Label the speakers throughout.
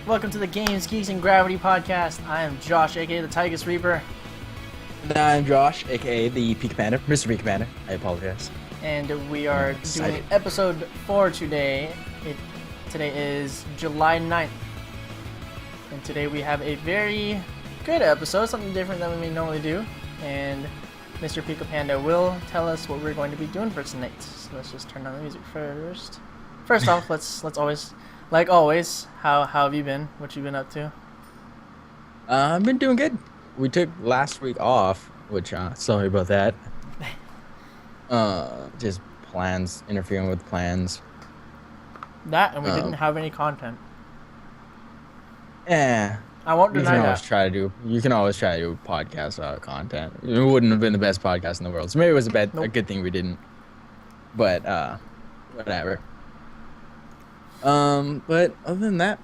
Speaker 1: Welcome to the Games, Geeks, and Gravity podcast. I am Josh, aka the Tigus Reaper.
Speaker 2: And I'm Josh, aka the Peak Panda, Mr. Peak Panda. I apologize.
Speaker 1: And we are doing episode 4 today. Today is July 9th. And today we have a very good episode, something different than we normally do. And Mr. Pika Panda will tell us what we're going to be doing for tonight. So let's just turn on the music first. First off, let's always, like always, how have you been? What you been up to?
Speaker 2: I've been doing good. We took last week off, which sorry about that. Just plans interfering with plans.
Speaker 1: That and we didn't have any content.
Speaker 2: Yeah.
Speaker 1: I won't deny that.
Speaker 2: You can always try to do podcast content. It wouldn't have been the best podcast in the world. So maybe it was a good thing we didn't. But whatever. But other than that,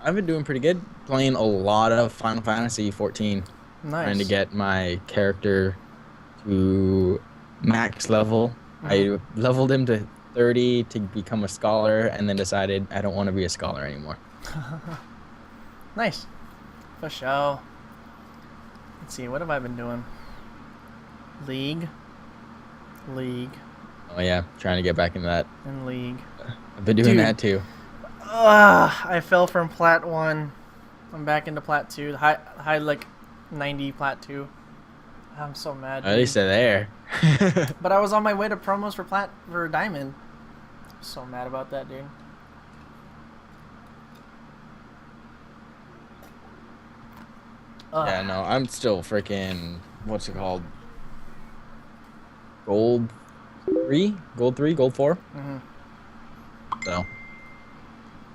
Speaker 2: I've been doing pretty good. Playing a lot of Final Fantasy 14.
Speaker 1: Nice.
Speaker 2: Trying to get my character to max level. I leveled him to 30 to become a scholar, and then decided I don't want to be a scholar anymore.
Speaker 1: Nice. For sure. Let's see, what have I been doing? League.
Speaker 2: Oh yeah, trying to get back into that.
Speaker 1: And League.
Speaker 2: I've been doing that too.
Speaker 1: I fell from Plat 1. I'm back into Plat 2. High like 90 Plat 2. I'm so mad.
Speaker 2: At least they're there.
Speaker 1: But I was on my way to promos for Diamond. I'm so mad about that, dude.
Speaker 2: Yeah, no, I'm still freaking, what's it called? Gold 3? Gold 3? Gold 4?
Speaker 1: Mm-hmm.
Speaker 2: So,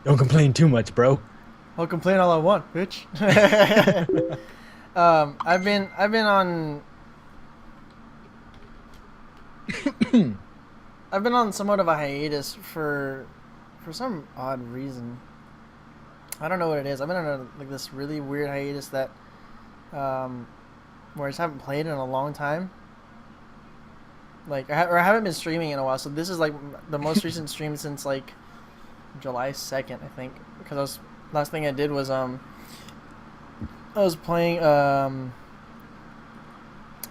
Speaker 2: don't complain too much, bro.
Speaker 1: I'll complain all I want, bitch. I've been on I've been on somewhat of a hiatus for some odd reason. I don't know what it is. I've been on this really weird hiatus that where I just haven't played in a long time. Like I haven't been streaming in a while, so this is like the most recent stream since like July 2nd, I think. Because last thing I did was I was playing what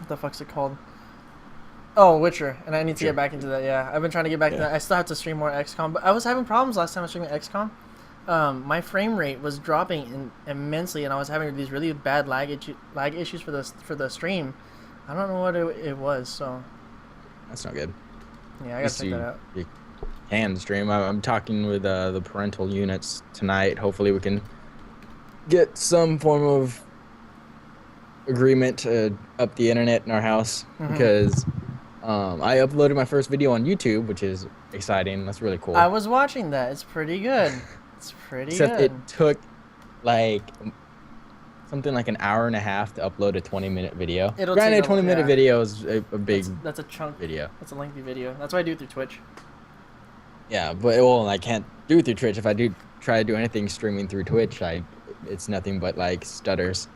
Speaker 1: the fuck's it called? Oh, Witcher, and I need to get back into that. Yeah, I've been trying to get back to that. I still have to stream more XCOM, but I was having problems last time I was streaming XCOM. My frame rate was dropping immensely, and I was having these really bad lag issues for the stream. I don't know what it was, so
Speaker 2: that's not good.
Speaker 1: Yeah, I gotta check that out.
Speaker 2: You can stream. I'm talking with the parental units tonight. Hopefully, we can get some form of agreement to up the internet in our house because I uploaded my first video on YouTube, which is exciting. That's really cool.
Speaker 1: I was watching that. It's pretty good.
Speaker 2: Except it took like something like an hour and a half to upload a 20-minute video. Granted, a 20-minute video is a big
Speaker 1: that's a chunk
Speaker 2: video.
Speaker 1: That's a lengthy video. That's why I do it through Twitch.
Speaker 2: Yeah, but I can't do it through Twitch. If I do try to do anything streaming through Twitch, it's nothing but like stutters.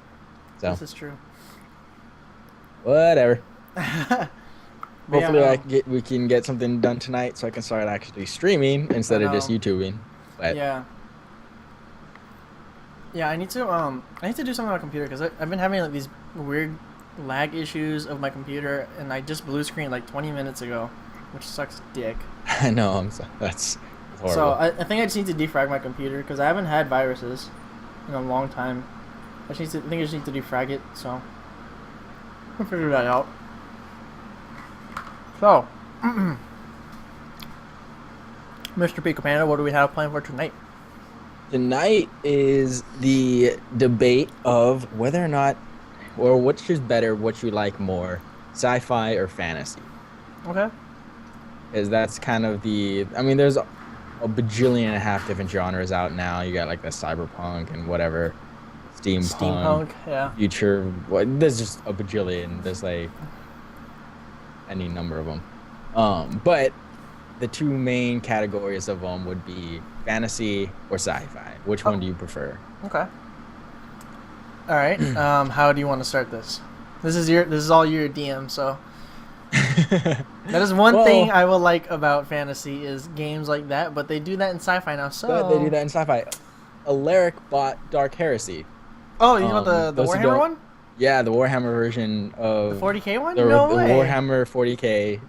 Speaker 2: So
Speaker 1: this is true.
Speaker 2: Whatever. Hopefully we can get something done tonight so I can start actually streaming instead of just YouTubing. But
Speaker 1: yeah, I need to do something on my computer because I've been having like these weird lag issues of my computer, and I just blue screened like 20 minutes ago, which sucks dick.
Speaker 2: I know, that's horrible.
Speaker 1: So I think I just need to defrag my computer because I haven't had viruses in a long time. I think I just need to defrag it, so I'll figure that out. So, Mr. Pika Panda, what do we have planned for tonight?
Speaker 2: Tonight is the debate of whether or not, or which is better, what you like more, sci-fi or fantasy.
Speaker 1: Okay.
Speaker 2: Because that's kind of there's a bajillion and a half different genres out now. You got like the cyberpunk and whatever, steampunk,
Speaker 1: yeah.
Speaker 2: Future. There's just a bajillion. There's like any number of them. But the two main categories of them would be fantasy or sci-fi. Which one do you prefer?
Speaker 1: Okay. All right. How do you want to start this? This is all your DM, so That is one thing I will like about fantasy is games like that, but they do that in sci-fi now. So
Speaker 2: but they do that in sci-fi. Alaric bought Dark Heresy.
Speaker 1: Oh, you want the
Speaker 2: Those who
Speaker 1: Warhammer
Speaker 2: don't,
Speaker 1: one?
Speaker 2: yeah, the Warhammer version
Speaker 1: The
Speaker 2: of
Speaker 1: 40K one?
Speaker 2: the
Speaker 1: No way.
Speaker 2: Warhammer 40K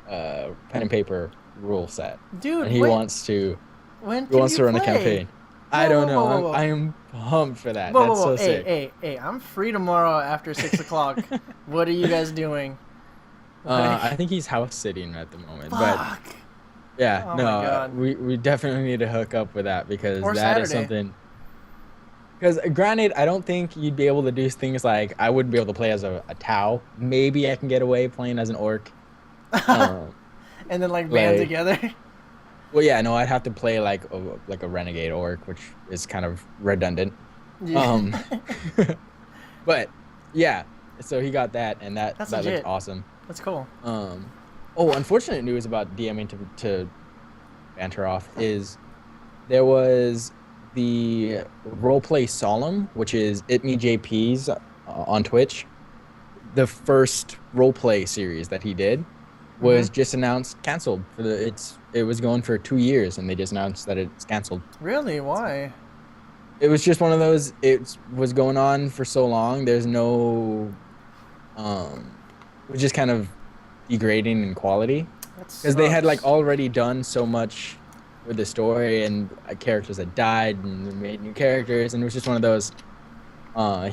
Speaker 2: pen and paper rule set, and
Speaker 1: Dude,
Speaker 2: he
Speaker 1: when
Speaker 2: wants to
Speaker 1: when
Speaker 2: he
Speaker 1: can
Speaker 2: wants
Speaker 1: you
Speaker 2: to run a
Speaker 1: play?
Speaker 2: campaign. I
Speaker 1: Whoa,
Speaker 2: don't
Speaker 1: whoa,
Speaker 2: know.
Speaker 1: whoa, whoa, whoa.
Speaker 2: I am pumped for that.
Speaker 1: Whoa, whoa,
Speaker 2: That's
Speaker 1: whoa.
Speaker 2: so
Speaker 1: Hey,
Speaker 2: sick.
Speaker 1: hey, hey. I'm free tomorrow after 6 o'clock. What are you guys doing?
Speaker 2: I
Speaker 1: Like,
Speaker 2: think he's house sitting at the moment, but
Speaker 1: fuck.
Speaker 2: yeah,
Speaker 1: Oh my
Speaker 2: no,
Speaker 1: god.
Speaker 2: we definitely need to hook up with that because
Speaker 1: Or
Speaker 2: that is
Speaker 1: Saturday.
Speaker 2: something. Because granted, I don't think you'd be able to do things like I wouldn't be able to play as a Tau. Maybe I can get away playing as an orc. Um,
Speaker 1: And then like band
Speaker 2: like,
Speaker 1: together.
Speaker 2: well, yeah, no, I'd have to play like a renegade orc, which is kind of redundant.
Speaker 1: Yeah.
Speaker 2: Um, but yeah, so he got that, and
Speaker 1: That's
Speaker 2: that looks
Speaker 1: legit.
Speaker 2: awesome.
Speaker 1: That's cool.
Speaker 2: Oh, unfortunate news about DMing to banter off is there was the roleplay solemn, which is It Me JP's on Twitch. The first roleplay series that he did
Speaker 1: Mm-hmm.
Speaker 2: was just announced canceled for it was going for 2 years and they just announced that it's canceled.
Speaker 1: Really? Why?
Speaker 2: It was just one of those, it was going on for so long, there's no it was just kind of degrading in quality
Speaker 1: That
Speaker 2: because they had like
Speaker 1: sucks.
Speaker 2: already done so much with the story and characters that died and they made new characters and it was just one of those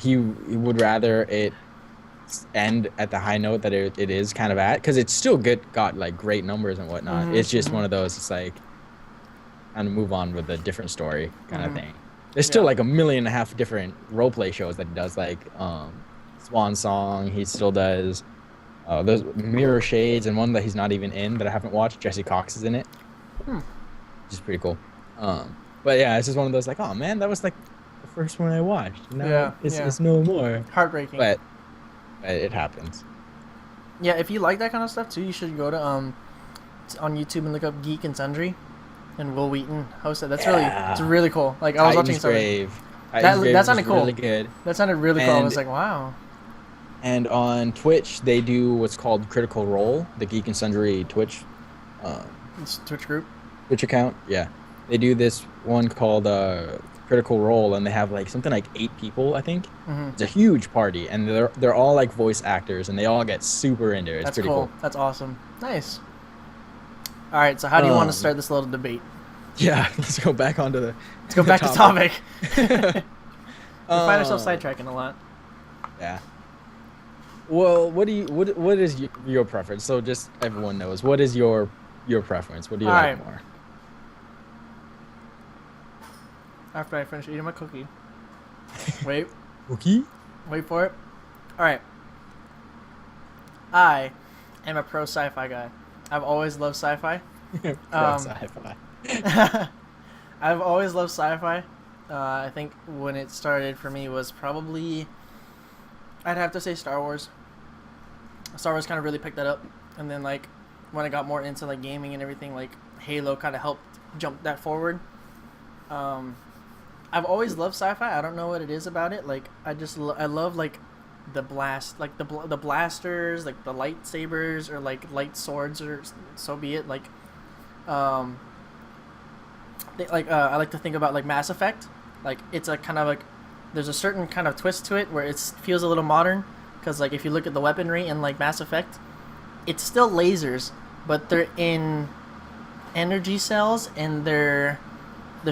Speaker 2: he would rather it end at the high note that it is kind of at because it's still got like great numbers and whatnot.
Speaker 1: Mm-hmm.
Speaker 2: It's just
Speaker 1: Mm-hmm.
Speaker 2: one of those, it's like kind of move on with a different story kind of
Speaker 1: Mm-hmm.
Speaker 2: thing. There's still
Speaker 1: Yeah.
Speaker 2: like 1.5 million different role play shows that he does, like Swan Song. He still does those Mirror Shades and one that he's not even in that I haven't watched. Jesse Cox is in it,
Speaker 1: Hmm.
Speaker 2: which is pretty cool. But yeah, it's just one of those like, oh man, that was like the first one I watched. Now
Speaker 1: Yeah.
Speaker 2: it's
Speaker 1: Yeah.
Speaker 2: it's no more.
Speaker 1: Heartbreaking.
Speaker 2: But it happens.
Speaker 1: Yeah, if you like that kind of stuff too, you should go to on YouTube and look up Geek and Sundry, and Will Wheaton hosts it. That's
Speaker 2: Yeah.
Speaker 1: it's really cool. Like I was watching
Speaker 2: Titan's
Speaker 1: something
Speaker 2: Grave.
Speaker 1: that
Speaker 2: Titan's Grave
Speaker 1: that
Speaker 2: was
Speaker 1: sounded cool.
Speaker 2: really good.
Speaker 1: That sounded really cool. I was
Speaker 2: And
Speaker 1: like, wow.
Speaker 2: and on Twitch they do what's called Critical Role, the Geek and Sundry Twitch uh,
Speaker 1: It's Twitch group.
Speaker 2: Twitch account. Yeah, they do this one called Critical Role, and they have like something like 8 people, I think.
Speaker 1: Mm-hmm.
Speaker 2: It's a huge party, and they're all like voice actors, and they all get super into it. It's
Speaker 1: That's
Speaker 2: pretty
Speaker 1: cool.
Speaker 2: cool.
Speaker 1: That's awesome. Nice. All right. So how do you want to
Speaker 2: Um,
Speaker 1: start this little debate?
Speaker 2: Yeah, let's go back onto the.
Speaker 1: Let's go back to topic. We find ourselves
Speaker 2: Um,
Speaker 1: sidetracking a lot.
Speaker 2: Yeah. Well, what is your preference? So just everyone knows, what is your preference? What do you
Speaker 1: All
Speaker 2: like
Speaker 1: right.
Speaker 2: more?
Speaker 1: After I finish eating my cookie. Wait.
Speaker 2: Cookie?
Speaker 1: Wait for it. All right. I am a pro sci-fi guy. I've always loved sci-fi.
Speaker 2: Sci-fi.
Speaker 1: I've always loved sci-fi. I think when it started for me was probably, I'd have to say Star Wars. Star Wars kind of really picked that up, and then like when I got more into like gaming and everything, like Halo kind of helped jump that forward. I've always loved sci-fi. I don't know what it is about it. Like I love like the blast, like the blasters, like the lightsabers or like light swords or so be it. Like, I like to think about like Mass Effect. Like it's a kind of like there's a certain kind of twist to it where it feels a little modern because like if you look at the weaponry in like Mass Effect, it's still lasers, but they're in energy cells and they're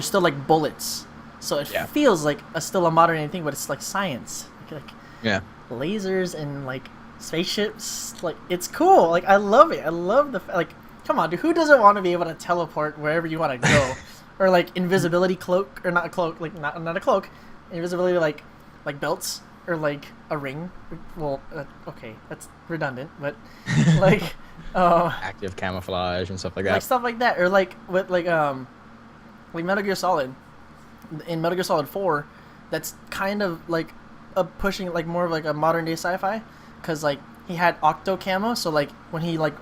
Speaker 1: still like bullets. So it
Speaker 2: Yeah.
Speaker 1: feels like still a modern thing, but it's like science. Like
Speaker 2: Yeah.
Speaker 1: lasers and like spaceships. Like it's cool. Like I love it. I love like. Come on, dude. Who doesn't want to be able to teleport wherever you want to go, or like invisibility cloak, or not a cloak, like not a cloak, invisibility like belts or like a ring. Well, okay, that's redundant, but like
Speaker 2: Active camouflage and stuff like
Speaker 1: like
Speaker 2: that.
Speaker 1: stuff like that, or like with like Metal Gear Solid. In Metal Gear Solid 4, that's kind of like pushing like more of like a modern day sci-fi, because like he had octo camo, so like when he like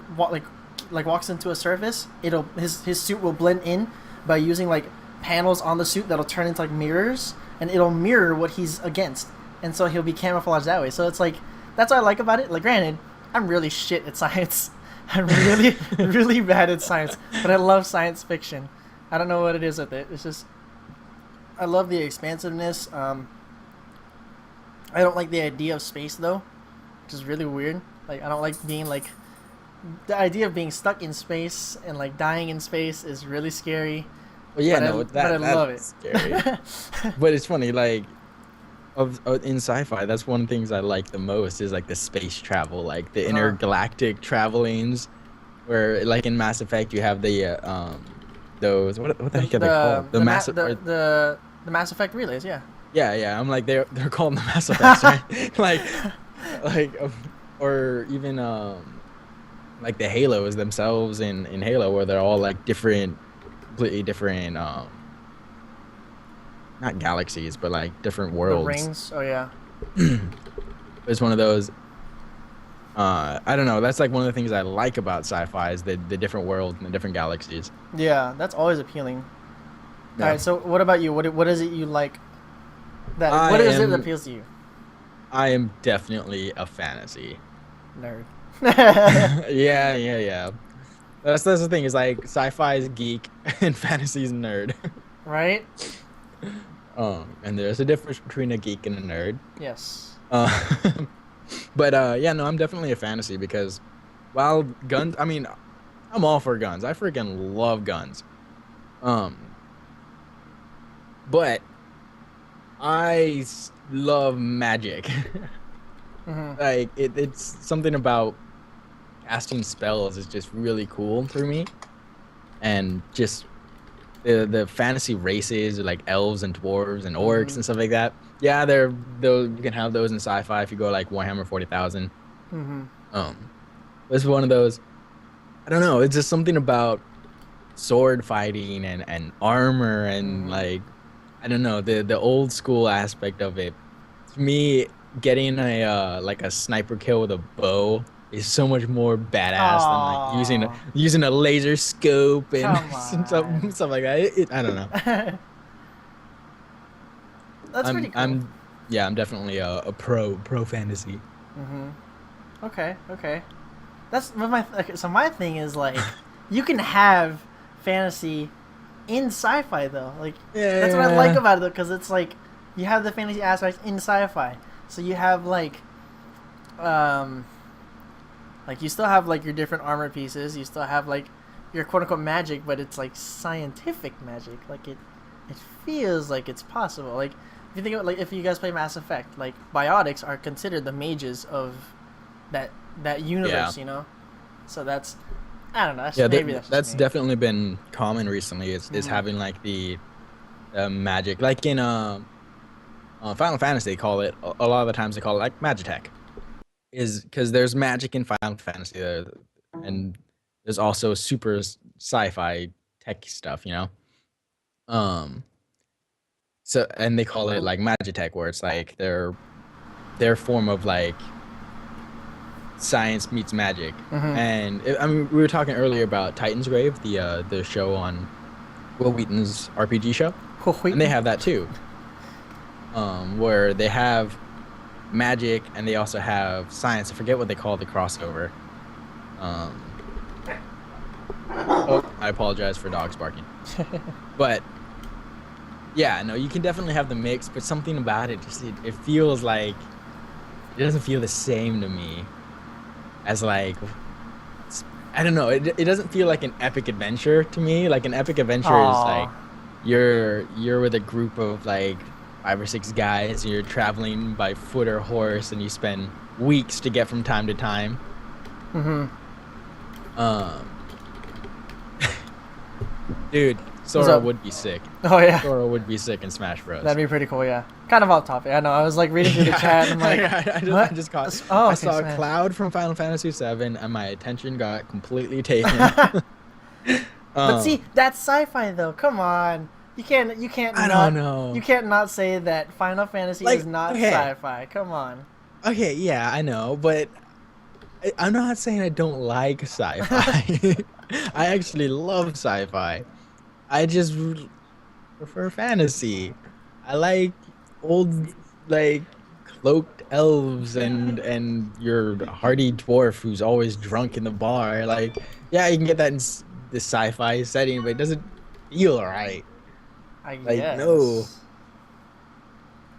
Speaker 1: walks into a surface, his suit will blend in by using like panels on the suit that'll turn into like mirrors, and it'll mirror what he's against, and so he'll be camouflaged that way. So it's like that's what I like about it. Like granted, I'm really shit at science. I'm really really bad at science, but I love science fiction. I don't know what it is with it. It's just I love the expansiveness. I don't like the idea of space though, which is really weird. Like I don't like being like the idea of being stuck in space and like dying in space is really scary.
Speaker 2: Well, yeah, no,
Speaker 1: But I love it.
Speaker 2: that's scary. But it's funny, like in sci-fi, that's one of the things I like the most is like the space travel, like the
Speaker 1: Uh-huh.
Speaker 2: intergalactic travelings, where like in Mass Effect you have the those what the heck are they called? The mass or,
Speaker 1: The Mass Effect relays, yeah.
Speaker 2: yeah, I'm like they're called the Mass Effects, right? Like or even like the Halos themselves in Halo, where they're all like different, completely different not galaxies, but like different
Speaker 1: The
Speaker 2: worlds.
Speaker 1: rings, oh yeah.
Speaker 2: It's one of those. I don't know. That's like one of the things I like about sci-fi is the different worlds and the different galaxies.
Speaker 1: Yeah, that's always appealing. All
Speaker 2: Yeah,
Speaker 1: right, so what about you? What is it you like?
Speaker 2: I
Speaker 1: What is it that
Speaker 2: am.
Speaker 1: appeals to you?
Speaker 2: I am definitely a fantasy.
Speaker 1: Nerd.
Speaker 2: Yeah. That's the thing. Is like sci-fi is geek and fantasy is nerd.
Speaker 1: Right?
Speaker 2: And there's a difference between a geek and a nerd.
Speaker 1: Yes.
Speaker 2: Uh, but yeah, no, I'm definitely a fantasy because while guns, I mean, I'm all for guns. I freaking love guns. Um, but love magic.
Speaker 1: Hmm.
Speaker 2: Like it's something about casting spells is just really cool for me, and just the fantasy races like elves and dwarves and orcs
Speaker 1: Hmm.
Speaker 2: and stuff like that. Yeah, they're those you can have those in sci-fi if you go like Warhammer 40,000.
Speaker 1: Hmm.
Speaker 2: Um, it's one of those. I don't know. It's just something about sword fighting and armor and
Speaker 1: Hmm.
Speaker 2: like I don't know the old school aspect of it. To me, getting a like a sniper kill with a bow is so much more badass than like
Speaker 1: Oh,
Speaker 2: using a laser scope and
Speaker 1: come on.
Speaker 2: stuff like that. I don't know.
Speaker 1: That's pretty cool.
Speaker 2: I'm yeah, I'm definitely a pro fantasy.
Speaker 1: Hmm. Okay, okay. That's but my okay, so my thing is like you can have fantasy in sci-fi though. Like that's what I like
Speaker 2: Yeah,
Speaker 1: about it though, because it's like you have the fantasy aspects in sci-fi. So you have um like you still have like your different armor pieces. You still have like your quote unquote magic, but it's like scientific magic. Like it feels like it's possible. Like if you think of like if you guys play Mass Effect, like biotics are considered the mages of that that
Speaker 2: yeah,
Speaker 1: universe. You know, so that's I don't know.
Speaker 2: yeah.
Speaker 1: Maybe that's just
Speaker 2: That's
Speaker 1: me.
Speaker 2: definitely been common recently. Is
Speaker 1: Hmm.
Speaker 2: having like the magic, like in Final Fantasy. They call it a lot of the times they call it like Magitech. Is because there's magic in Final Fantasy, and there's also super sci-fi tech stuff, you know. Um, so and they call it like Magitech, where it's like their form of like science meets magic.
Speaker 1: Hmm.
Speaker 2: And I mean, we were talking earlier about Titan's Grave, the show on Will Wheaton's RPG show, and they
Speaker 1: Wait.
Speaker 2: have that too, where they have magic and they also have science. I forget what they call the crossover. Um, oh, I apologize for dogs barking. But yeah, no, you can definitely have the mix, but something about it just it feels like it doesn't feel the same to me as like I don't know. It doesn't feel like an epic adventure to me. Like an epic adventure is
Speaker 1: Aw.
Speaker 2: like you're with a group of like 5 or 6 guys. And you're traveling by foot or horse, and you spend weeks to get from time to time.
Speaker 1: Hmm.
Speaker 2: Um, dude,
Speaker 1: What's
Speaker 2: Sora
Speaker 1: up?
Speaker 2: would be sick.
Speaker 1: Oh yeah.
Speaker 2: Sora would be sick in Smash
Speaker 1: That'd
Speaker 2: Bros.
Speaker 1: be pretty cool, yeah. Kind of off topic. I know. I was like reading through the chat
Speaker 2: Yeah,
Speaker 1: and I'm like,
Speaker 2: I
Speaker 1: what?
Speaker 2: just caught.
Speaker 1: Oh,
Speaker 2: I
Speaker 1: okay,
Speaker 2: saw
Speaker 1: Smash.
Speaker 2: Cloud from Final Fantasy VII, and my attention got completely taken.
Speaker 1: But
Speaker 2: um,
Speaker 1: see, that's sci-fi though. Come on. You can't
Speaker 2: I don't
Speaker 1: not
Speaker 2: know.
Speaker 1: say that Final Fantasy is
Speaker 2: Like,
Speaker 1: not
Speaker 2: okay,
Speaker 1: sci-fi. Come on.
Speaker 2: okay, yeah, I know, but I'm not saying I don't like sci-fi. I actually love sci-fi. I just prefer fantasy. I like old, like cloaked elves and your hardy dwarf who's always drunk in the bar. Like, yeah, you can get that in the sci-fi setting, but it doesn't feel right.
Speaker 1: I
Speaker 2: Like, no.
Speaker 1: guess.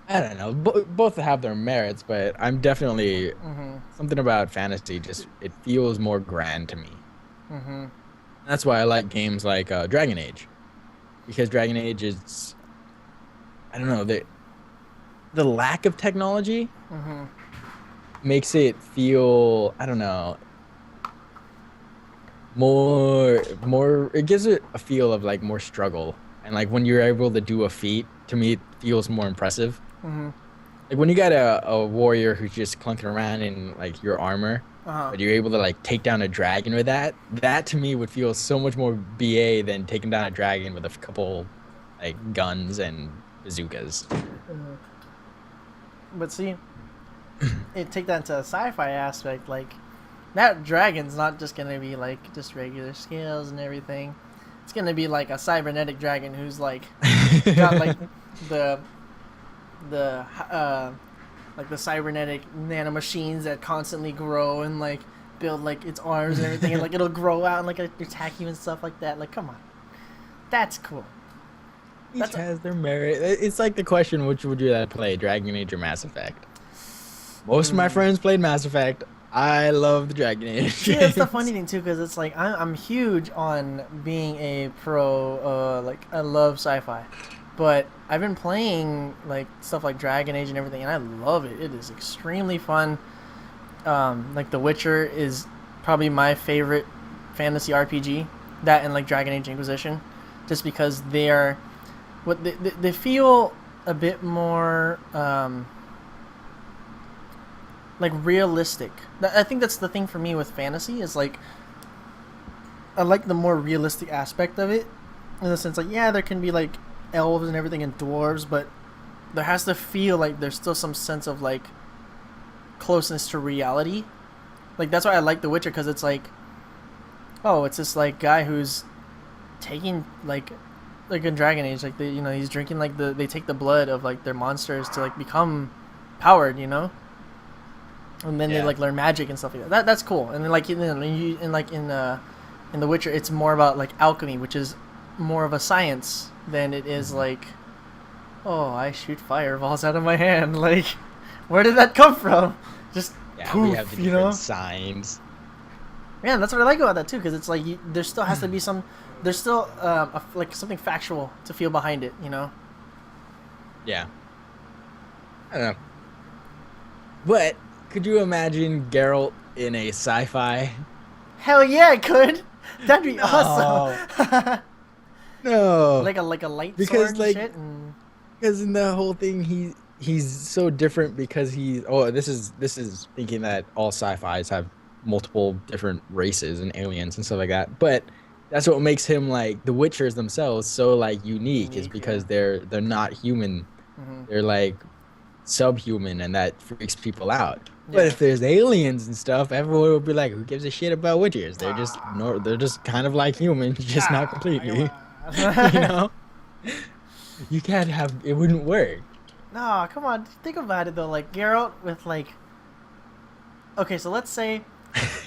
Speaker 2: I don't know. Both have their merits, but I'm definitely
Speaker 1: Mm-hmm.
Speaker 2: something about fantasy. Just it feels more grand to me.
Speaker 1: Mm-hmm.
Speaker 2: That's why I like games like Dragon Age, because Dragon Age is, I don't know, the lack of technology
Speaker 1: Mm-hmm.
Speaker 2: makes it feel, I don't know, more it gives it a feel of like more struggle. And like when you're able to do a feat, to me it feels more impressive.
Speaker 1: Mm-hmm.
Speaker 2: Like when you got a warrior who's just clunking around in like your armor,
Speaker 1: Uh-huh.
Speaker 2: but you're able to like take down a dragon with that, that to me would feel so much more BA than taking down a dragon with a couple like guns and bazookas.
Speaker 1: But see, it take that into a sci-fi aspect. Like that dragon's not just gonna be like just regular scales and everything. It's gonna be like a cybernetic dragon who's like got like the the like the cybernetic nanomachines that constantly grow and like build like its arms and everything, and like it'll grow out and like attack you and stuff like that. Like, come on, that's cool.
Speaker 2: Each
Speaker 1: That's a,
Speaker 2: has their merit. It's like the question, which would you rather play, Dragon Age or Mass Effect? Most of my
Speaker 1: mm.
Speaker 2: friends played Mass Effect. I love the Dragon Age
Speaker 1: See, that's the funny
Speaker 2: games.
Speaker 1: thing too, because it's like I'm huge on being a pro. Like I love sci-fi, but I've been playing like stuff like Dragon Age and everything, and I love it. It is extremely fun. Like The Witcher is probably my favorite fantasy RPG. That and like Dragon Age Inquisition, just because they are they feel a bit more like realistic. I think that's the thing for me with fantasy is like I like the more realistic aspect of it, in the sense like yeah there can be like elves and everything and dwarves, but there has to feel like there's still some sense of like closeness to reality. Like that's why I like The Witcher, because it's like oh it's this like guy who's taking like in Dragon Age, like they he's drinking like they take the blood of like their monsters to like become powered, and then they
Speaker 2: Yeah.
Speaker 1: like learn magic and stuff like that. That's cool. And then like in The Witcher, it's more about like alchemy, which is more of a science than it is
Speaker 2: Mhm.
Speaker 1: like oh I shoot fireballs out of my hand. Like where did that come from? Just
Speaker 2: Yeah, we have the
Speaker 1: poof,
Speaker 2: different signs.
Speaker 1: Yeah, that's what I like about that too, because it's like there still has to be some, there's still like something factual to feel behind it.
Speaker 2: Yeah. I don't know. But could you imagine Geralt in a sci-fi?
Speaker 1: Hell yeah, I could. That'd be awesome.
Speaker 2: No. No.
Speaker 1: like a light sword
Speaker 2: Because
Speaker 1: and
Speaker 2: like
Speaker 1: shit, and
Speaker 2: because in the whole thing he's so different because this is thinking that all sci-fis have multiple different races and aliens and stuff like that. But that's what makes him like the Witchers themselves so like unique is
Speaker 1: unique. Yeah.
Speaker 2: because they're not human.
Speaker 1: Hmm.
Speaker 2: They're like subhuman and that freaks people out. But
Speaker 1: Yeah.
Speaker 2: if there's aliens and stuff, everyone would be like, "Who gives a shit about Witchers? They're just no, they're just kind of like humans, just not
Speaker 1: Come
Speaker 2: completely." You
Speaker 1: on.
Speaker 2: know, you can't have it wouldn't work.
Speaker 1: No, come on. Think about it though. Like Geralt with like, okay, so let's say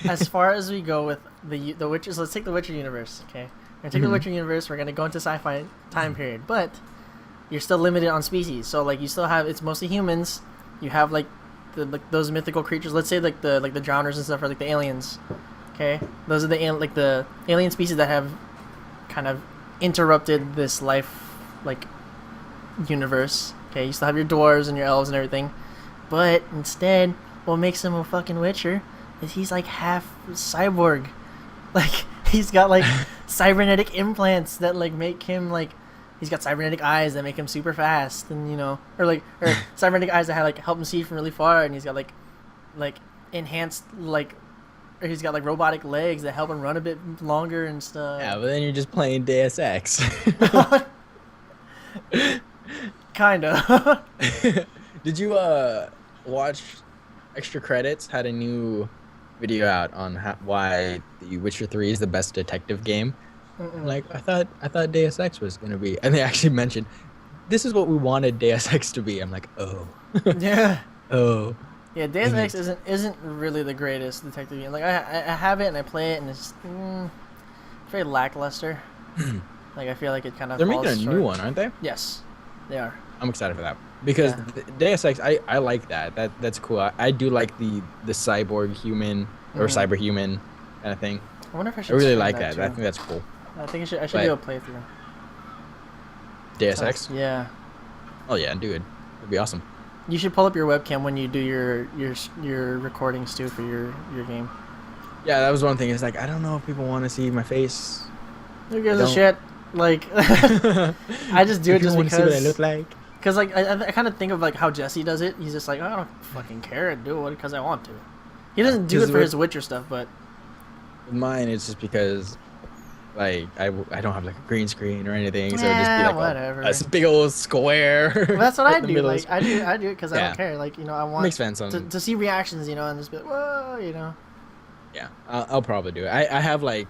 Speaker 1: as far as we go with the Witcher, so let's take the Witcher universe. Okay, we're gonna take the
Speaker 2: Mhm.
Speaker 1: Witcher universe. We're gonna go into sci-fi time period, but you're still limited on species. So like you still have it's mostly humans. You have like those mythical creatures. Let's say like the drowners and stuff, or like the aliens. Okay, those are like the alien species that have kind of interrupted this life like universe. Okay, you still have your dwarves and your elves and everything, but instead, what makes him a fucking Witcher is he's like half cyborg. Like he's got like cybernetic implants that like make him like he's got cybernetic eyes that make him super fast, and or cybernetic eyes that like help him see from really far, and he's got like enhanced like or he's got like robotic legs that help him run a bit longer and
Speaker 2: Yeah,
Speaker 1: stuff.
Speaker 2: but then you're just playing Deus Ex.
Speaker 1: Kinda.
Speaker 2: Did you watch Extra Credits had a new video out on why The Witcher 3 is the best detective game? I'm
Speaker 1: Mm-mm.
Speaker 2: like, I thought Deus Ex was gonna be, and they actually mentioned this is what we wanted Deus Ex to be. I'm like, oh,
Speaker 1: Yeah.
Speaker 2: oh,
Speaker 1: Yeah, Deus
Speaker 2: dang
Speaker 1: Ex
Speaker 2: it.
Speaker 1: isn't really the greatest detective game. Like I have it and I play it and it's very lackluster. Like I feel like it kind of
Speaker 2: They're making
Speaker 1: falls
Speaker 2: a new
Speaker 1: short.
Speaker 2: one, aren't they?
Speaker 1: Yes, they are.
Speaker 2: I'm excited for that. because
Speaker 1: Yeah.
Speaker 2: Deus Ex, I like that. That's cool. I do like the cyborg human or
Speaker 1: Hmm.
Speaker 2: cyber human kind of thing.
Speaker 1: I wonder if I
Speaker 2: I
Speaker 1: should
Speaker 2: really
Speaker 1: stream
Speaker 2: like
Speaker 1: that
Speaker 2: that. I
Speaker 1: too.
Speaker 2: think that's cool.
Speaker 1: I think I should do
Speaker 2: But
Speaker 1: a playthrough.
Speaker 2: Deus
Speaker 1: So
Speaker 2: Ex,
Speaker 1: yeah,
Speaker 2: oh yeah, dude, it'd be awesome.
Speaker 1: you should pull up your webcam when you do your recordings too for your game.
Speaker 2: Yeah, that was one thing. It's like I don't know if people want to see my face.
Speaker 1: Who
Speaker 2: I
Speaker 1: gives a
Speaker 2: don't.
Speaker 1: shit? Like, I just do
Speaker 2: If
Speaker 1: it
Speaker 2: people
Speaker 1: just
Speaker 2: want to see what I look
Speaker 1: because.
Speaker 2: like.
Speaker 1: Cause like I kind of think of like how Jesse does it. He's just like, I don't fucking care. I do it because I want to. He doesn't do it
Speaker 2: Because
Speaker 1: for his Witcher stuff, but
Speaker 2: with mine, it's just because like I don't have like a green screen or anything, so it'd just be
Speaker 1: yeah,
Speaker 2: like
Speaker 1: whatever.
Speaker 2: a big old square
Speaker 1: Well, that's what
Speaker 2: right
Speaker 1: I
Speaker 2: in the
Speaker 1: do.
Speaker 2: middle of
Speaker 1: Like
Speaker 2: the
Speaker 1: I do it because I
Speaker 2: Yeah,
Speaker 1: don't care. Like I
Speaker 2: it
Speaker 1: want
Speaker 2: makes sense on
Speaker 1: to see reactions, and just be like, whoa.
Speaker 2: yeah. I'll probably do it. I have like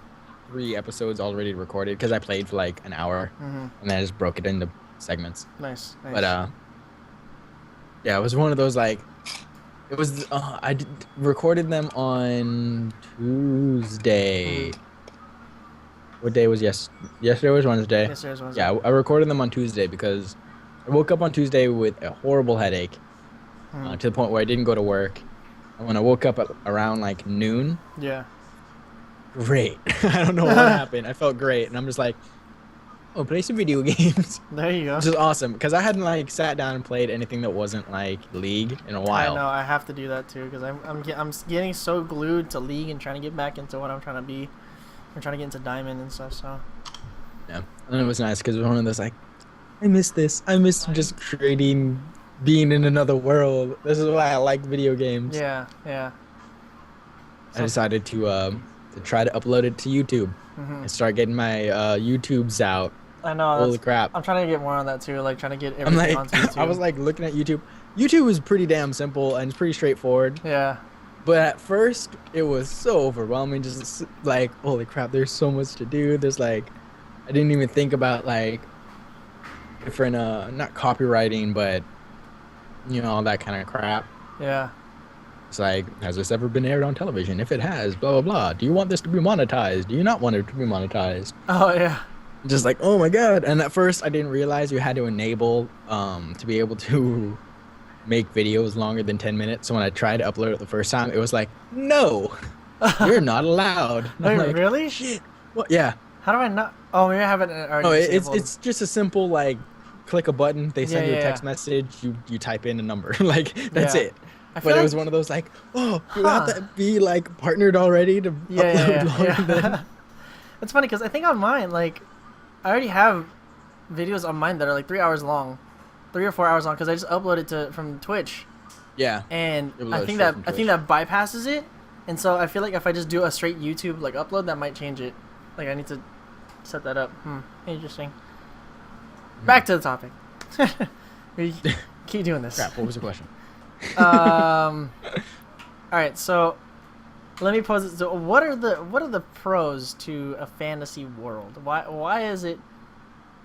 Speaker 2: 3 episodes already recorded because I played for like an hour
Speaker 1: Mm-hmm.
Speaker 2: and then I just broke it into segments.
Speaker 1: Nice,
Speaker 2: But
Speaker 1: nice.
Speaker 2: yeah, it was one of those like it was recorded them on Tuesday.
Speaker 1: Mm-hmm.
Speaker 2: What day was yesterday was Wednesday.
Speaker 1: Yes, there's Wednesday.
Speaker 2: Yeah, I recorded them on Tuesday because I woke up on Tuesday with a horrible headache
Speaker 1: Mm-hmm.
Speaker 2: to the point where I didn't go to work. And when I woke up at around like noon,
Speaker 1: Yeah.
Speaker 2: great. I don't know what happened. I felt great, and I'm just like, oh, play some video games,
Speaker 1: There you go.
Speaker 2: which is awesome because I hadn't like sat down and played anything that wasn't like League in a
Speaker 1: I
Speaker 2: while.
Speaker 1: know I have to do that too because I'm getting so glued to League and trying to get back into what I'm trying to be. I'm trying to get into Diamond and stuff. So
Speaker 2: Yeah, and it was nice because it was one of those like, I miss this. I miss just creating, being in another world. This is why I like video games.
Speaker 1: yeah, yeah.
Speaker 2: I decided to try to upload it to YouTube
Speaker 1: Mm-hmm.
Speaker 2: and start getting my YouTubes out.
Speaker 1: I know.
Speaker 2: Holy crap!
Speaker 1: I'm trying to get more on that too. Like trying to get
Speaker 2: I'm
Speaker 1: everything
Speaker 2: like,
Speaker 1: onto YouTube.
Speaker 2: I was like looking at YouTube. YouTube is pretty damn simple and it's pretty straightforward.
Speaker 1: yeah,
Speaker 2: But at first, it was so overwhelming. Just like, holy crap! There's so much to do. There's like, I didn't even think about like different not copywriting, but all that kind of crap.
Speaker 1: yeah.
Speaker 2: It's like, has this ever been aired on television? If it has, blah blah blah. Do you want this to be monetized? Do you not want it to be monetized?
Speaker 1: Oh yeah.
Speaker 2: Just like, oh my god. And at first I didn't realize you had to enable to be able to make videos longer than 10 minutes. So when I tried to upload it the first time, it was like, no, you're not allowed. And I'm
Speaker 1: Wait,
Speaker 2: like,
Speaker 1: really?
Speaker 2: shit. Well, yeah.
Speaker 1: How do I not? Oh, maybe I haven't already
Speaker 2: Oh,
Speaker 1: disabled.
Speaker 2: it's just a simple like click a button, they send
Speaker 1: Yeah,
Speaker 2: you a
Speaker 1: yeah,
Speaker 2: text
Speaker 1: yeah.
Speaker 2: message, you type in a number. Like that's
Speaker 1: Yeah.
Speaker 2: it.
Speaker 1: I feel
Speaker 2: But it
Speaker 1: like,
Speaker 2: was one of those like, oh, you
Speaker 1: huh.
Speaker 2: have to be like partnered already to
Speaker 1: Yeah,
Speaker 2: upload
Speaker 1: yeah,
Speaker 2: longer
Speaker 1: yeah.
Speaker 2: than.
Speaker 1: It's funny because I think on mine, like, I already have videos on mine that are like 3 hours long, 3 or 4 hours long, because I just uploaded to from Twitch,
Speaker 2: Yeah.
Speaker 1: and
Speaker 2: It
Speaker 1: I
Speaker 2: was
Speaker 1: think
Speaker 2: straight
Speaker 1: that
Speaker 2: from
Speaker 1: I think that bypasses it, and so I feel like if I just do a straight YouTube like upload, that might change it. Like I need to set that up. Interesting. Back to the topic. We keep doing this.
Speaker 2: Crap. What was the question?
Speaker 1: All right, so let me pose it. So, what are the pros to a fantasy world? Why is it?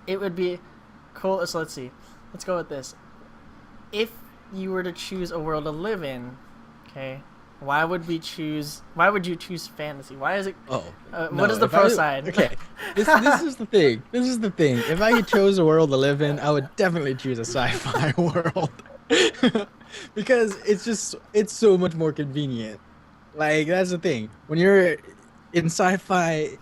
Speaker 1: It would be cool. So let's see. Let's go with this. If you were to choose a world to live in, okay, why would you choose fantasy? Why is it?
Speaker 2: Oh.
Speaker 1: What is the
Speaker 2: if
Speaker 1: pro
Speaker 2: I-
Speaker 1: side?
Speaker 2: Okay. This is the thing. This is the thing. If I chose a world to live in, I would definitely choose a sci-fi world. Because it's so much more convenient. Like that's the thing. When you're in sci-fi,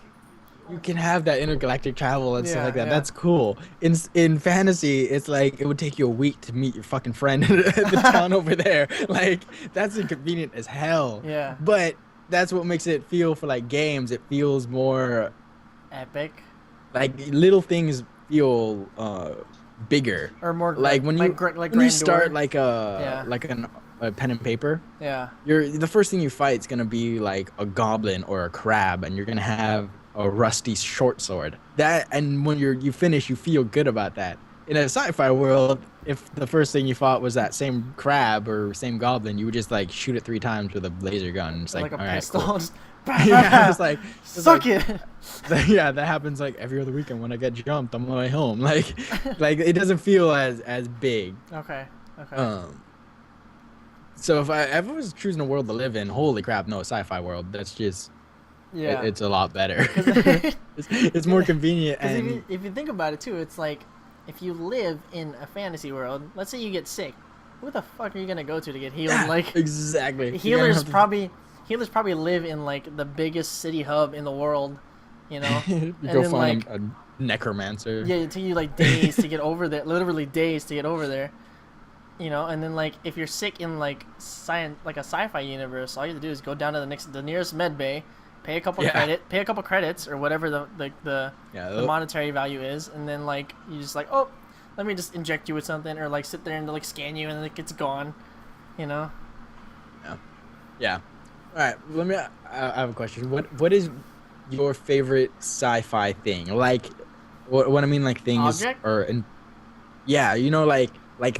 Speaker 2: you can have that intergalactic travel and stuff
Speaker 1: Yeah,
Speaker 2: like that.
Speaker 1: yeah.
Speaker 2: That's cool. In fantasy, it's like it would take you a week to meet your fucking friend at the town over there. Like that's inconvenient as hell.
Speaker 1: Yeah.
Speaker 2: But that's what makes it feel for like games. It feels more
Speaker 1: Epic
Speaker 2: like little things feel bigger.
Speaker 1: or more
Speaker 2: Like when you
Speaker 1: like
Speaker 2: when you
Speaker 1: grandeur?
Speaker 2: start
Speaker 1: Yeah.
Speaker 2: like a pen and paper,
Speaker 1: Yeah.
Speaker 2: the first thing you fight is gonna be like a goblin or a crab, and you're gonna have a rusty short sword. That and when you finish, you feel good about that. In a sci-fi world, if the first thing you fought was that same crab or same goblin, you would just like shoot it 3 times with a laser gun. It's like,
Speaker 1: a
Speaker 2: all right,
Speaker 1: pistol.
Speaker 2: cool.
Speaker 1: Just
Speaker 2: Yeah, it's like
Speaker 1: suck it.
Speaker 2: yeah, that happens like every other weekend when I get jumped on my way home. Like it doesn't feel as big.
Speaker 1: Okay. Okay.
Speaker 2: So if I was choosing a world to live in, holy crap, no, sci-fi world. That's just
Speaker 1: yeah.
Speaker 2: it's a lot better.
Speaker 1: Because
Speaker 2: It's more convenient
Speaker 1: if
Speaker 2: and
Speaker 1: if you think about it too, it's like if you live in a fantasy world, let's say you get sick, who the fuck are you gonna go to get healed?
Speaker 2: Yeah,
Speaker 1: Like,
Speaker 2: exactly. You're gonna
Speaker 1: healers
Speaker 2: have to
Speaker 1: probably healers probably live in like the biggest city hub in the world, you know,
Speaker 2: you
Speaker 1: and
Speaker 2: go
Speaker 1: then
Speaker 2: find
Speaker 1: like
Speaker 2: a necromancer.
Speaker 1: yeah, it take you like days to get over there, literally days to get over there, you know, and then like if you're sick in like science like a sci-fi universe, all you have to do is go down to the nearest med bay, pay a couple credits or whatever
Speaker 2: Yeah,
Speaker 1: the monetary value is, and then like you just like, oh, let me just inject you with something, or like sit there and like scan you and like it's gone, you know.
Speaker 2: yeah, yeah. All right, let me. I have a question. What is your favorite sci-fi thing? Like, what I mean, like things
Speaker 1: Object.
Speaker 2: or yeah, you know, like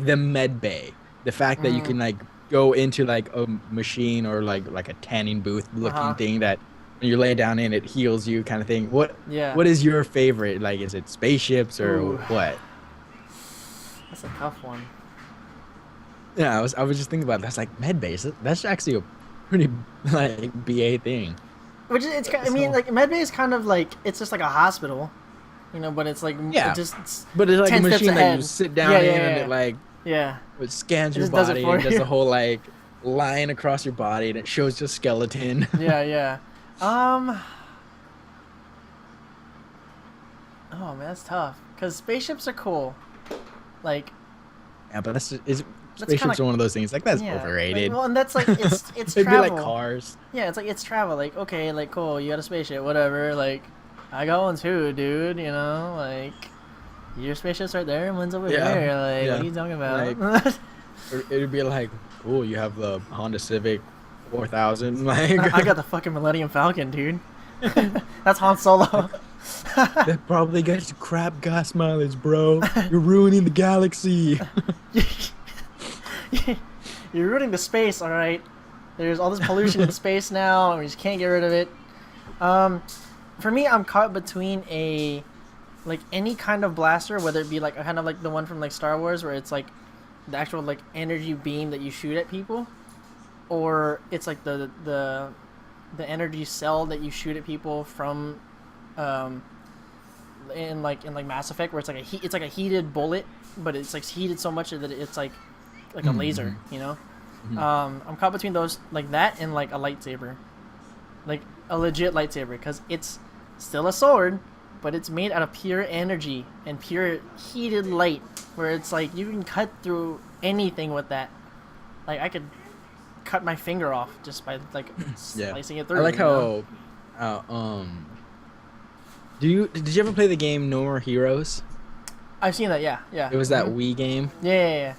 Speaker 2: the med bay, the fact that you
Speaker 1: Mm,
Speaker 2: can like go into like a machine or like a tanning booth
Speaker 1: uh-huh.
Speaker 2: looking thing that when you lay down in it heals you kind of thing.
Speaker 1: Yeah.
Speaker 2: What is your favorite? Like, is it spaceships or
Speaker 1: Ooh,
Speaker 2: what?
Speaker 1: that's a tough one.
Speaker 2: Yeah, I was just thinking about that. That's like med base. That's actually a pretty like BA thing.
Speaker 1: Which is, it's I mean
Speaker 2: So
Speaker 1: like medbay is kind of like it's just like a hospital, you know, but it's like it
Speaker 2: yeah,
Speaker 1: just it's
Speaker 2: but it's like a
Speaker 1: 10 steps
Speaker 2: machine that you
Speaker 1: ahead.
Speaker 2: sit
Speaker 1: Yeah,
Speaker 2: down
Speaker 1: yeah,
Speaker 2: in and it
Speaker 1: yeah,
Speaker 2: like
Speaker 1: yeah.
Speaker 2: it scans
Speaker 1: It
Speaker 2: your
Speaker 1: just does it
Speaker 2: body
Speaker 1: for
Speaker 2: and does
Speaker 1: you.
Speaker 2: the whole like line across your body and it shows your skeleton.
Speaker 1: Yeah, yeah. Um. Oh man, that's tough. Cause spaceships are cool. Like
Speaker 2: Yeah, but is
Speaker 1: that's kind
Speaker 2: spaceships
Speaker 1: of
Speaker 2: are one of those things. Like that's
Speaker 1: yeah. Like
Speaker 2: overrated.
Speaker 1: well, and that's like it's
Speaker 2: It'd be like
Speaker 1: travel.
Speaker 2: cars.
Speaker 1: Yeah, it's like it's travel. Like okay, like cool. You got a spaceship, whatever. Like I got one too, dude. You know, like your spaceship's right there, and mine's over
Speaker 2: Yeah,
Speaker 1: there. Like what
Speaker 2: yeah.
Speaker 1: are you talking
Speaker 2: Like
Speaker 1: about?
Speaker 2: it'd be like, cool. You have the Honda Civic 4000. Like
Speaker 1: I got the fucking Millennium Falcon, dude. That's Han Solo.
Speaker 2: that probably gets you crap gas mileage, bro. You're ruining the galaxy.
Speaker 1: You're ruining the space, all right. There's all this pollution in space now, and we just can't get rid of it. Um, for me, I'm caught between a like any kind of blaster, whether it be like a kind of like the one from like Star Wars, where it's like the actual like energy beam that you shoot at people, or it's like the energy cell that you shoot at people from, um, in like Mass Effect, where it's like it's like a heated bullet, but it's like heated so much that it's like a laser,
Speaker 2: Mhm,
Speaker 1: you know.
Speaker 2: mhm.
Speaker 1: I'm caught between those like that and like a lightsaber, like a legit lightsaber, because it's still a sword, but it's made out of pure energy and pure heated light, where it's like you can cut through anything with that. Like I could cut my finger off just by like
Speaker 2: Yeah,
Speaker 1: slicing it
Speaker 2: I
Speaker 1: through.
Speaker 2: like
Speaker 1: You know?
Speaker 2: how. Did you ever play the game No More Heroes?
Speaker 1: I've seen that. Yeah, yeah.
Speaker 2: It was that
Speaker 1: Hmm.
Speaker 2: Wii game.
Speaker 1: Yeah, yeah,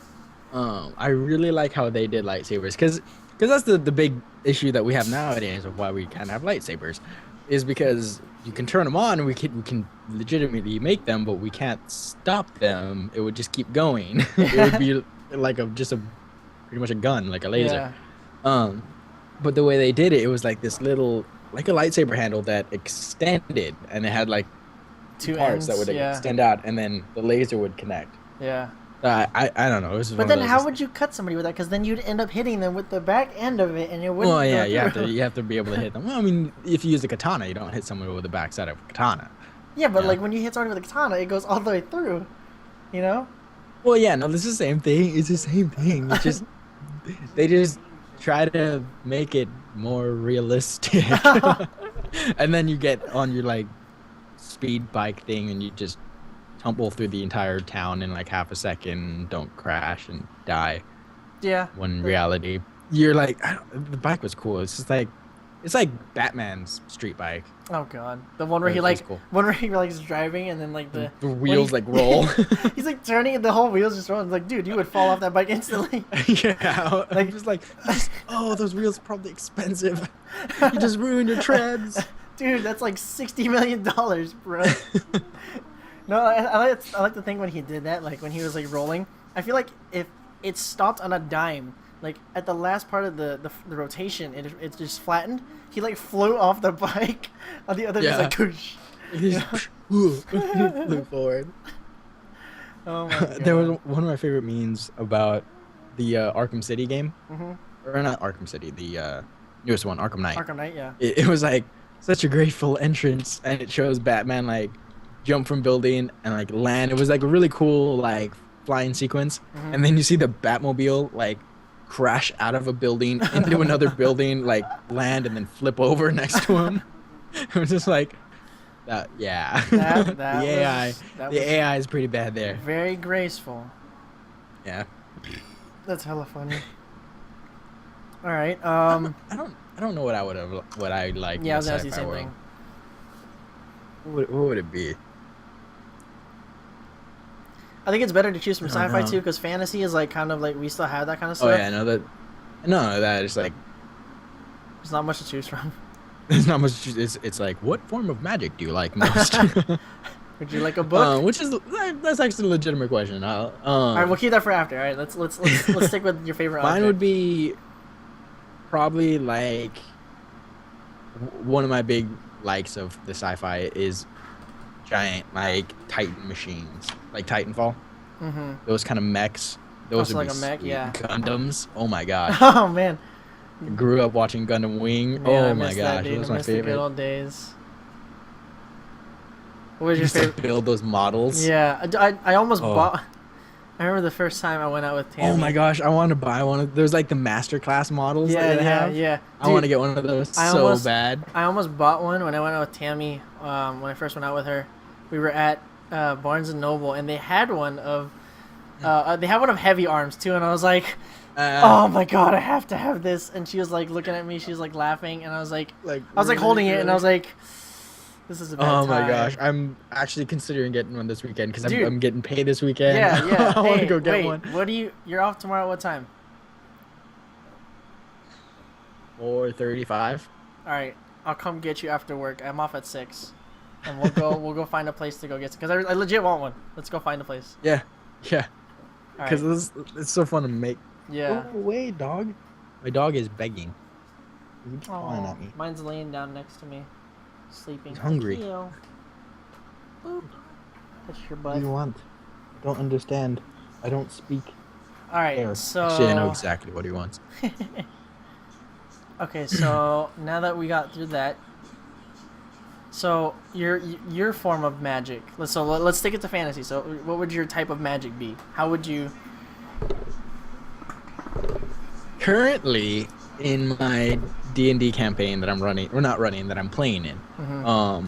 Speaker 1: yeah.
Speaker 2: I really like how they did lightsabers because that's the big issue that we have nowadays of why we can't have lightsabers, is because you can turn them on and we can legitimately make them, but we can't stop them. It would just keep going. It would be like just a pretty much a gun, like a laser.
Speaker 1: Yeah.
Speaker 2: Um, but the way they did it, it was like this little like a lightsaber handle that extended, and it had like two
Speaker 1: Two
Speaker 2: parts that
Speaker 1: ends.
Speaker 2: would
Speaker 1: Yeah,
Speaker 2: extend out, and then the laser would connect.
Speaker 1: yeah.
Speaker 2: I don't know. It was
Speaker 1: But
Speaker 2: one
Speaker 1: then,
Speaker 2: of
Speaker 1: how
Speaker 2: those.
Speaker 1: would you cut somebody with that? Because then you'd end up hitting them with the back end of it, and it wouldn't
Speaker 2: Well,
Speaker 1: go
Speaker 2: yeah,
Speaker 1: through.
Speaker 2: you have to be able to hit them. Well, I mean, if you use a katana, you don't hit someone with the backside of a katana.
Speaker 1: Yeah, but
Speaker 2: Yeah.
Speaker 1: like when you hit somebody with a katana, it goes all the way through. You know?
Speaker 2: Well, yeah, no, this is the same thing. It's the same thing. It's just they just try to make it more realistic, and then you get on your like speed bike thing, and you just tumble through the entire town in like half a second, don't crash and die.
Speaker 1: Yeah.
Speaker 2: When in reality, you're like, the bike was cool. It's like Batman's street bike.
Speaker 1: Oh god, the one where
Speaker 2: It
Speaker 1: he
Speaker 2: was
Speaker 1: like,
Speaker 2: cool.
Speaker 1: one where he like is driving, and then like the
Speaker 2: The
Speaker 1: when
Speaker 2: wheels
Speaker 1: he-
Speaker 2: like roll.
Speaker 1: he's like turning, and the whole wheels just rolling. It's like, dude, you would fall off that bike instantly.
Speaker 2: Yeah,
Speaker 1: Like-
Speaker 2: I'm just like, oh, those wheels are probably expensive. You just ruined your treads.
Speaker 1: Dude, that's like $60 million, bro. No, I like to think when he did that, like when he was like rolling. I feel like if it stopped on a dime, like at the last part of the rotation, it just flattened. He like flew off the bike on the other.
Speaker 2: Yeah.
Speaker 1: Just like, whoosh.
Speaker 2: He just flew forward.
Speaker 1: Oh my god.
Speaker 2: There was one of my favorite memes about the Arkham City game, or not Arkham City, the newest one, Arkham Knight.
Speaker 1: Arkham Knight, yeah.
Speaker 2: It was like such a grateful entrance, and it shows Batman like jump from building and like land. It was like a really cool like flying sequence.
Speaker 1: Mhm.
Speaker 2: And then you see the Batmobile like crash out of a building into another building, like land and then flip over next to him. It was just like that. Yeah,
Speaker 1: That
Speaker 2: the
Speaker 1: that
Speaker 2: AI,
Speaker 1: was that
Speaker 2: the
Speaker 1: was
Speaker 2: AI is pretty bad there.
Speaker 1: very graceful.
Speaker 2: Yeah.
Speaker 1: That's hella funny. All right.
Speaker 2: I don't know what I would have, what I like
Speaker 1: Yeah,
Speaker 2: in
Speaker 1: I
Speaker 2: a
Speaker 1: was gonna say the
Speaker 2: sci-fi
Speaker 1: same
Speaker 2: world.
Speaker 1: thing.
Speaker 2: What would it be?
Speaker 1: I think it's better to choose from
Speaker 2: I don't
Speaker 1: sci-fi
Speaker 2: know.
Speaker 1: too, because fantasy is like kind of like we still have that kind of
Speaker 2: Oh
Speaker 1: stuff.
Speaker 2: yeah, no, that is like
Speaker 1: There's not much to choose from.
Speaker 2: there's not much. It's like what form of magic do you like most?
Speaker 1: Would you like a book?
Speaker 2: Which is that's actually a legitimate question.
Speaker 1: All right, we'll keep that for after. All right, let's stick with your favorite
Speaker 2: Mine
Speaker 1: object.
Speaker 2: would be probably like one of my big likes of the sci-fi is giant like Titan machines, like Titanfall.
Speaker 1: Mm-hmm.
Speaker 2: Those kind of mechs. Those
Speaker 1: Also
Speaker 2: would
Speaker 1: like
Speaker 2: be
Speaker 1: a mech,
Speaker 2: sweet.
Speaker 1: yeah.
Speaker 2: Gundams. Oh my gosh.
Speaker 1: Oh man,
Speaker 2: I grew up watching Gundam Wing.
Speaker 1: man, I
Speaker 2: Oh my
Speaker 1: miss that,
Speaker 2: gosh,
Speaker 1: dude.
Speaker 2: that was
Speaker 1: I
Speaker 2: my
Speaker 1: miss the good
Speaker 2: favorite.
Speaker 1: old days. What was
Speaker 2: You
Speaker 1: your
Speaker 2: used to
Speaker 1: favorite?
Speaker 2: build those models.
Speaker 1: Yeah, I almost
Speaker 2: Oh.
Speaker 1: bought. I remember the first time I went out with Tammy.
Speaker 2: Oh my gosh, I want to buy one of there's like the master class models
Speaker 1: Yeah,
Speaker 2: that they
Speaker 1: yeah,
Speaker 2: have.
Speaker 1: yeah.
Speaker 2: I want to
Speaker 1: Dude,
Speaker 2: get one of those
Speaker 1: I
Speaker 2: so
Speaker 1: almost-
Speaker 2: bad.
Speaker 1: I almost bought one when I went out with Tammy. When I first went out with her, we were at Barnes and Noble, and they had one of. They had one of Heavy Arms too, and I was like, "Oh my god, I have to have this!" And she was like looking at me, she was like laughing, and I was like holding it, and I was like, "This is a bad
Speaker 2: oh my
Speaker 1: time."
Speaker 2: gosh, I'm actually considering getting one this weekend because
Speaker 1: Dude.
Speaker 2: I'm getting paid this weekend.
Speaker 1: Yeah, yeah.
Speaker 2: I want to
Speaker 1: Hey,
Speaker 2: go get
Speaker 1: wait,
Speaker 2: one.
Speaker 1: what do you? You're off tomorrow. At what time?
Speaker 2: 4:35.
Speaker 1: All right, I'll come get you after work. I'm off at 6, and we'll go find a place to go get. Because I legit want one. Let's go find a place.
Speaker 2: Yeah, yeah.
Speaker 1: All right.
Speaker 2: Because it's so fun to make.
Speaker 1: Yeah.
Speaker 2: Go away, dog. My dog is begging. He keeps clawing
Speaker 1: Aw,
Speaker 2: at me.
Speaker 1: mine's laying down next to me, sleeping.
Speaker 2: He's hungry.
Speaker 1: Heel. Boop. Touch your
Speaker 2: What
Speaker 1: butt.
Speaker 2: do you want? I don't understand. I don't speak
Speaker 1: All right,
Speaker 2: air.
Speaker 1: so
Speaker 2: Actually, I know exactly what he wants.
Speaker 1: okay, so now that we got through that, so your form of magic. Let's stick it to fantasy. So what would your type of magic be? How would you?
Speaker 2: Currently, in my D&D campaign that I'm running, or not running, that I'm playing in,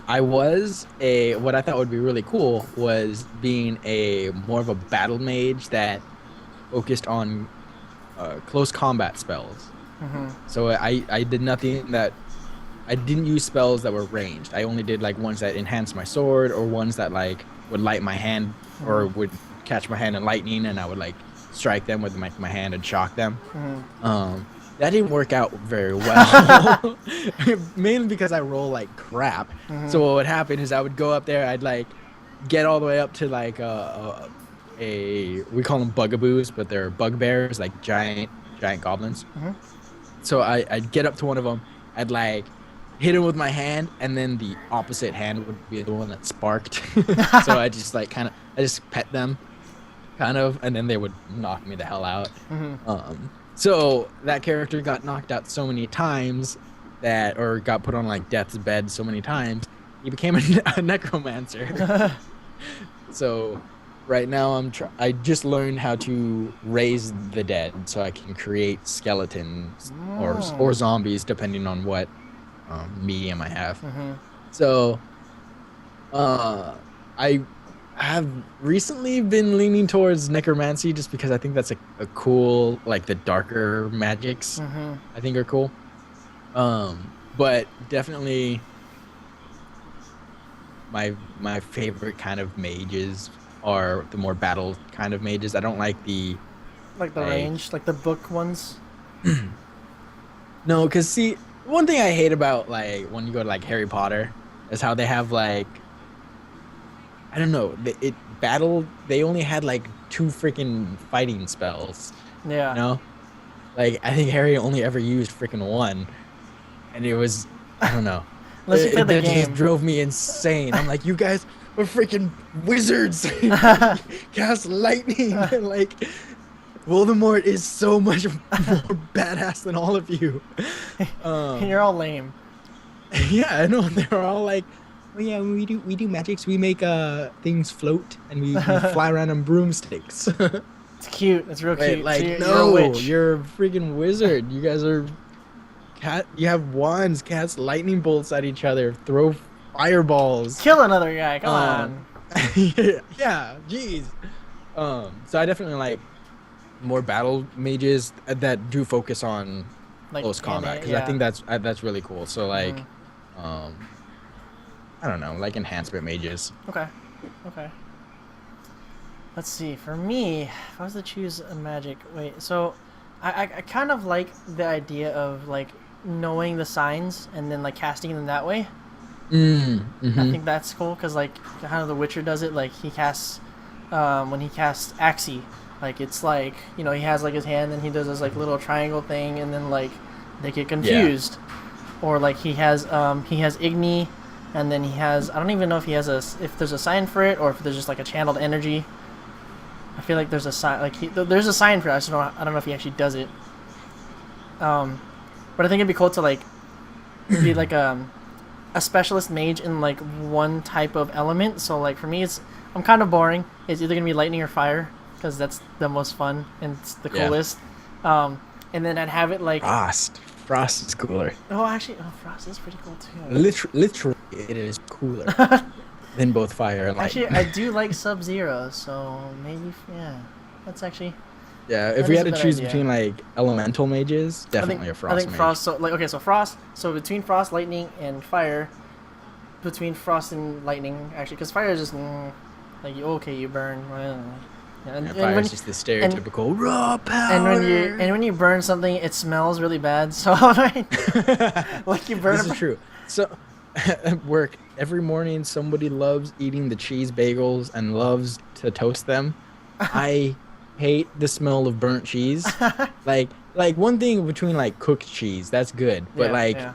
Speaker 2: I was what I thought would be really cool was being a more of a battle mage that focused on close combat spells. So I did nothing that I didn't use spells that were ranged. I only did like ones that enhanced my sword or ones that like would light my hand or would catch my hand in lightning and I would like strike them with my hand and shock them. That didn't work out very well, mainly because I roll like crap. So what would happen is I would go up there, I'd like get all the way up to like we call them bugaboos, but they're bugbears, like giant goblins. So I'd get up to one of them, I'd like hit him with my hand, and then the opposite hand would be the one that sparked. So I just like I just pet them, kind of, and then they would knock me the hell out. So that character got knocked out so many times or got put on like death's bed so many times, he became a necromancer. So right now I just learned how to raise the dead, so I can create skeletons or zombies depending on what medium I have. So I have recently been leaning towards necromancy just because I think that's a cool, like the darker magics I think are cool. But definitely my favorite kind of mages are the more battle kind of mages. I don't like the
Speaker 1: range, like the book ones.
Speaker 2: No, because see, one thing I hate about like when you go to like Harry Potter is how they have like, I don't know, they only had like 2 freaking fighting spells.
Speaker 1: Yeah.
Speaker 2: You know? Like I think Harry only ever used freaking 1, and it was, I don't know.
Speaker 1: Unless you play the
Speaker 2: That
Speaker 1: game.
Speaker 2: just drove me insane. I'm like, you guys are freaking wizards. Cast lightning. Like Voldemort is so much more badass than all of you.
Speaker 1: You're all lame.
Speaker 2: Yeah, I know. They're all like Oh yeah, we do magics. We make things float and we fly around on broomsticks.
Speaker 1: It's cute. It's real
Speaker 2: Wait,
Speaker 1: cute. So
Speaker 2: like
Speaker 1: you're a
Speaker 2: no,
Speaker 1: witch.
Speaker 2: you're a freaking wizard. You guys are cat. You have wands, cast lightning bolts at each other, throw fireballs.
Speaker 1: Kill another guy. Come
Speaker 2: Um,
Speaker 1: on.
Speaker 2: yeah, jeez. So I definitely like more battle mages that do focus on
Speaker 1: Like,
Speaker 2: close combat because I
Speaker 1: yeah.
Speaker 2: think that's really cool. So like,
Speaker 1: Mhm.
Speaker 2: um, I don't know, like enhancement mages.
Speaker 1: Okay. Okay. Let's see. For me, if I was to choose a magic, wait. So, I kind of like the idea of like knowing the signs and then like casting them that way. I
Speaker 2: Mm-hmm.
Speaker 1: think that's cool because like how the Witcher does it. Like he casts, when he casts Axii, like it's like he has like his hand and he does this like little triangle thing and then like they get
Speaker 2: Yeah.
Speaker 1: confused. Or like he has Igni, and then he has I don't even know if he has if there's a sign for it or if there's just like a channeled energy. I feel like there's a sign like there's a sign for it. I don't know if he actually does it. Um, but I think it'd be cool to like be like a specialist mage in like one type of element. So like for me, I'm kind of boring. It's either gonna be lightning or fire because that's the most fun and it's the
Speaker 2: Yeah.
Speaker 1: coolest. And then I'd have it like
Speaker 2: Frost is cooler.
Speaker 1: frost is pretty cool too.
Speaker 2: Literally, it is cooler than both fire and
Speaker 1: Actually,
Speaker 2: lightning.
Speaker 1: I do like Sub Zero, so maybe yeah, that's actually
Speaker 2: Yeah, if
Speaker 1: that
Speaker 2: we
Speaker 1: is
Speaker 2: had
Speaker 1: a
Speaker 2: to
Speaker 1: good
Speaker 2: choose
Speaker 1: idea.
Speaker 2: between like elemental mages,
Speaker 1: I think
Speaker 2: definitely a
Speaker 1: I
Speaker 2: frost
Speaker 1: think
Speaker 2: mage.
Speaker 1: frost. So like okay, so frost. So between frost, lightning, and fire, between frost and lightning, actually, because fire is just like you burn. Well, yeah,
Speaker 2: And fire is just the stereotypical raw
Speaker 1: and
Speaker 2: power.
Speaker 1: when you burn something, it smells really bad. So like you burn
Speaker 2: This is
Speaker 1: it.
Speaker 2: true. So at work, every morning somebody loves eating the cheese bagels and loves to toast them. I hate the smell of burnt cheese. Like one thing between like cooked cheese, that's good. But
Speaker 1: Yeah,
Speaker 2: like
Speaker 1: yeah.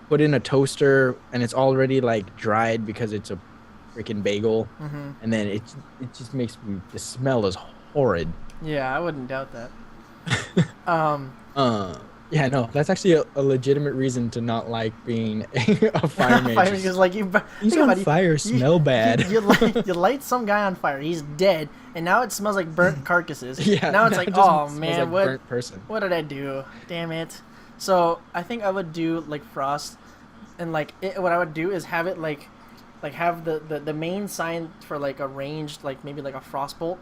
Speaker 2: put in a toaster and it's already like dried because it's a freaking bagel,
Speaker 1: Mm-hmm.
Speaker 2: and then it just makes me the smell is horrid.
Speaker 1: Yeah, I wouldn't doubt that. Um,
Speaker 2: Uh, yeah, no, that's actually a legitimate reason to not like being a fire mage.
Speaker 1: fire because like
Speaker 2: Things
Speaker 1: think
Speaker 2: on
Speaker 1: about it.
Speaker 2: fire
Speaker 1: You,
Speaker 2: smell bad.
Speaker 1: you light some guy on fire. He's dead, and now it smells like burnt carcasses.
Speaker 2: Yeah,
Speaker 1: Now it's
Speaker 2: now
Speaker 1: like,
Speaker 2: it just
Speaker 1: oh
Speaker 2: smells
Speaker 1: man,
Speaker 2: like
Speaker 1: what
Speaker 2: burnt person.
Speaker 1: what did I do? Damn it. So I think I would do like frost, and like what I would do is have it like have the main sign for like a ranged like maybe like a frost bolt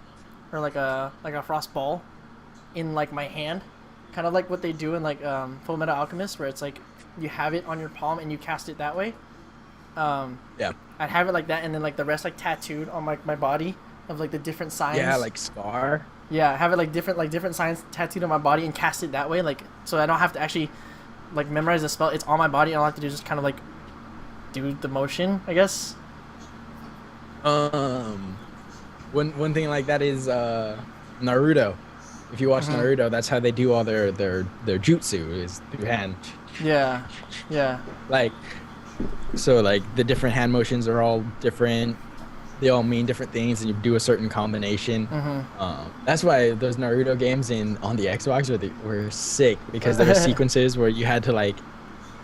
Speaker 1: or like a frost ball in like my hand, kind of like what they do in like Full Metal Alchemist, where it's like you have it on your palm and you cast it that way. Um,
Speaker 2: Yeah.
Speaker 1: I'd have it like that, and then like the rest like tattooed on my body of like the different signs.
Speaker 2: Yeah, like Scar.
Speaker 1: Yeah, have it like different signs tattooed on my body and cast it that way, like so I don't have to actually like memorize the spell. It's on my body, and all I have to do is just kind of like do the motion, I guess.
Speaker 2: Um, one thing like that is Naruto. If you watch Naruto, that's how they do all their jutsu is through hand.
Speaker 1: Yeah, yeah,
Speaker 2: Like so, like the different hand motions are all different. They all mean different things, and you do a certain combination. That's why those Naruto games on the Xbox were sick because there were sequences where you had to like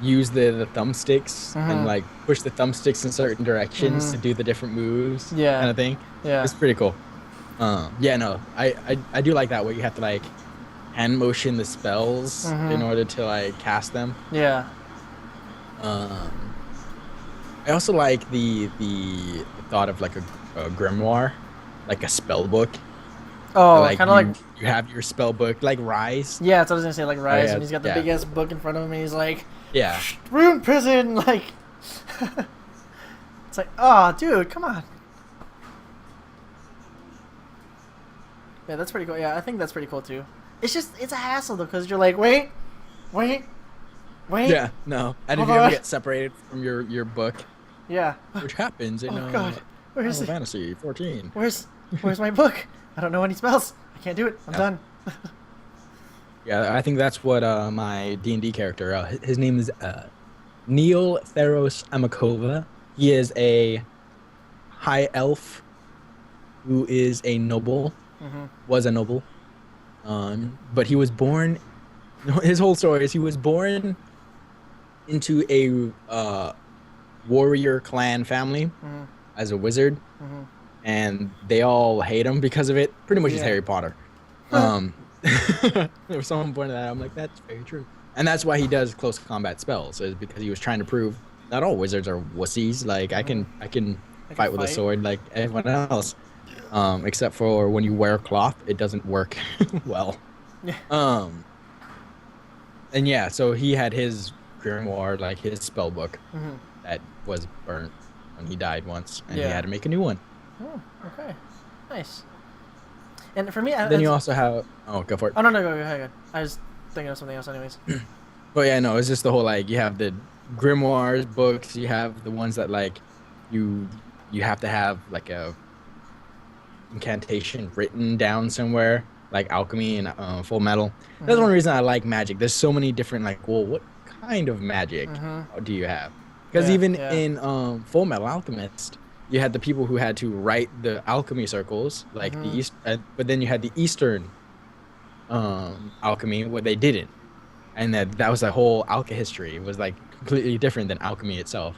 Speaker 2: use the thumbsticks and like push the thumbsticks in certain directions to do the different moves,
Speaker 1: Yeah.
Speaker 2: kind of thing.
Speaker 1: yeah.
Speaker 2: It's pretty cool. Yeah, no, I do like that where you have to like hand motion the spells in order to like cast them.
Speaker 1: Yeah.
Speaker 2: Um, I also like the thought of like a grimoire, like a spell book.
Speaker 1: Oh,
Speaker 2: Like
Speaker 1: kind of like
Speaker 2: you have your spell book, like Rise.
Speaker 1: yeah. That's what I was gonna say. Like Rise,
Speaker 2: yeah,
Speaker 1: and he's got the
Speaker 2: yeah.
Speaker 1: big ass book in front of him, and he's like,
Speaker 2: Yeah,
Speaker 1: "Room prison." Like, it's like, oh, dude, come on. Yeah, that's pretty cool. Yeah, I think that's pretty cool too. It's a hassle though, because you're like, wait, wait, wait.
Speaker 2: yeah. No, and if
Speaker 1: Hold
Speaker 2: you ever
Speaker 1: on.
Speaker 2: get separated from your book,
Speaker 1: Yeah.
Speaker 2: which happens in
Speaker 1: Oh God, where's
Speaker 2: Final
Speaker 1: it?
Speaker 2: Fantasy 14.
Speaker 1: Where's my book? I don't know any spells. I can't do it. I'm
Speaker 2: Yeah.
Speaker 1: done.
Speaker 2: Yeah, I think that's what my D&D character. His name is Neil Theros Amakova. He is a high elf who is a noble. Was a noble. But he was born. His whole story is he was born into a warrior clan family
Speaker 1: Mhm.
Speaker 2: as a wizard,
Speaker 1: Mhm.
Speaker 2: and they all hate him because of it. Pretty much, it's
Speaker 1: Yeah.
Speaker 2: Harry Potter. Um, if someone pointed that out, I'm like, that's very true. And that's why he does close combat spells, is because he was trying to prove not all wizards are wussies. Like
Speaker 1: Mhm.
Speaker 2: I can
Speaker 1: I can
Speaker 2: fight with a
Speaker 1: fight.
Speaker 2: sword like everyone else. Except for when you wear cloth, it doesn't work well.
Speaker 1: Yeah.
Speaker 2: Um, and yeah, so he had his grimoire, like his spell book,
Speaker 1: Mhm.
Speaker 2: that was burnt when he died once, and he
Speaker 1: Yeah.
Speaker 2: had to make a new one.
Speaker 1: Oh, okay. Nice. And for me,
Speaker 2: Then you also have, oh, go for it.
Speaker 1: oh no, no, go ahead. Go ahead. I was thinking of something else, anyways.
Speaker 2: But yeah, no, it's just the whole like you have the grimoires books, you have the ones that like you you have to have like a incantation written down somewhere, like alchemy and Full Metal. That's
Speaker 1: Mhm.
Speaker 2: one reason I like magic. There's so many different like, well, what kind of magic
Speaker 1: Mhm.
Speaker 2: do you have? Because
Speaker 1: Yeah.
Speaker 2: even
Speaker 1: Yeah.
Speaker 2: in Full Metal Alchemist, you had the people who had to write the alchemy circles, like the
Speaker 1: Mhm.
Speaker 2: East, but then you had the Eastern alchemy where they didn't, and that was the whole alchemy history. It was like completely different than alchemy itself.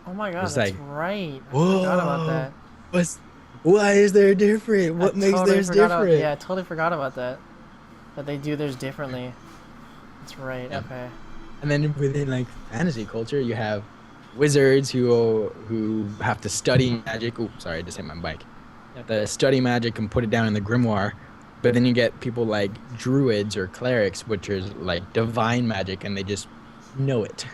Speaker 1: Oh my
Speaker 2: It
Speaker 1: God,
Speaker 2: was
Speaker 1: that's
Speaker 2: like,
Speaker 1: right. I forgot about
Speaker 2: whoa,
Speaker 1: that.
Speaker 2: what's why is there different?
Speaker 1: I
Speaker 2: What makes
Speaker 1: totally
Speaker 2: theirs
Speaker 1: forgot about.
Speaker 2: different?
Speaker 1: Yeah, I totally forgot about that. That they do theirs differently. That's right.
Speaker 2: Yeah.
Speaker 1: Okay.
Speaker 2: And then within like fantasy culture, you have wizards who have to study magic. Oh, sorry, I just hit my bike. You have to study magic and put it down in the grimoire. But then you get people like druids or clerics, which is like divine magic, and they just know it.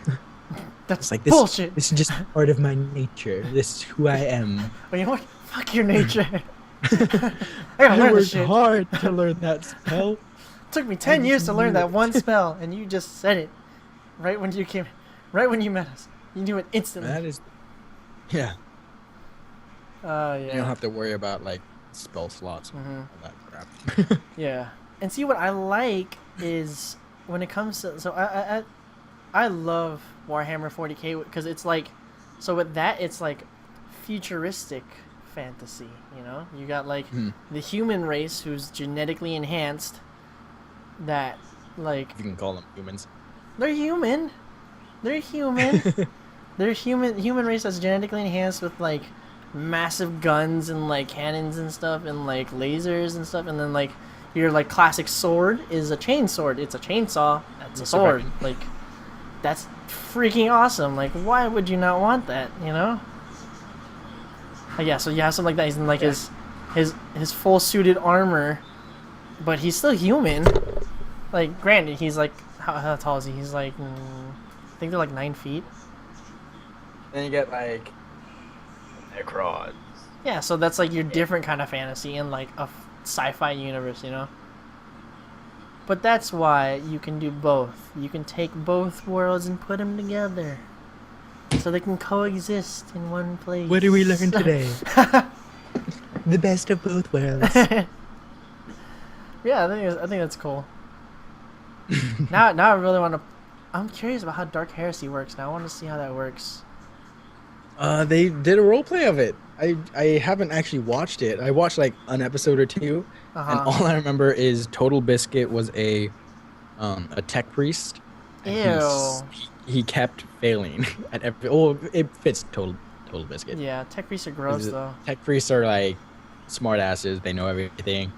Speaker 1: That's
Speaker 2: It's like this.
Speaker 1: bullshit.
Speaker 2: This is just part of my nature. This is who I am.
Speaker 1: But you know what? Fuck your nature. I gotta
Speaker 2: I
Speaker 1: learn this
Speaker 2: worked
Speaker 1: shit.
Speaker 2: hard to learn that spell.
Speaker 1: Took me
Speaker 2: I
Speaker 1: 10
Speaker 2: just
Speaker 1: years to learn
Speaker 2: knew
Speaker 1: that one
Speaker 2: it.
Speaker 1: spell, and you just said it right when you came, right when you met us. You knew it instantly.
Speaker 2: That is, yeah. You don't
Speaker 1: Yeah.
Speaker 2: have to worry about like spell slots and
Speaker 1: Mhm.
Speaker 2: all that crap.
Speaker 1: Yeah. And see what I like is when it comes to I love Warhammer 40K because it's like, so with that it's like futuristic fantasy. You know, you got like
Speaker 2: Hmm.
Speaker 1: the human race who's genetically enhanced. That like
Speaker 2: If you can call them humans.
Speaker 1: they're human. They're human. They're human race that's genetically enhanced with like massive guns and like cannons and stuff and like lasers and stuff, and then like your like classic sword is a chain sword. It's a chainsaw. That's a
Speaker 2: Most
Speaker 1: sword.
Speaker 2: surprising.
Speaker 1: Like that's freaking awesome. Like why would you not want that? You know? Yeah. So you have something like that. He's in like
Speaker 2: Yeah.
Speaker 1: his full suited armor, but he's still human. Like granted, he's like how tall is he? He's like I think they're like 9 feet.
Speaker 2: Then you get like Necrons.
Speaker 1: Yeah, so that's like your different kind of fantasy in like a sci-fi universe, you know. But that's why you can do both. You can take both worlds and put them together, so they can coexist in one place.
Speaker 2: What did we learn today? The best of both worlds.
Speaker 1: Yeah, I think that's cool. Now I really want to. I'm curious about how Dark Heresy works. Now I want to see how that works.
Speaker 2: They did a role play of it. I haven't actually watched it. I watched like an episode or two, and
Speaker 1: Uh huh.
Speaker 2: all I remember is Total Biscuit was a tech priest, and
Speaker 1: Ew.
Speaker 2: he kept failing at every. Oh, it fits Total Biscuit.
Speaker 1: Yeah, tech priests are gross though.
Speaker 2: Tech priests are like smart asses. They know everything.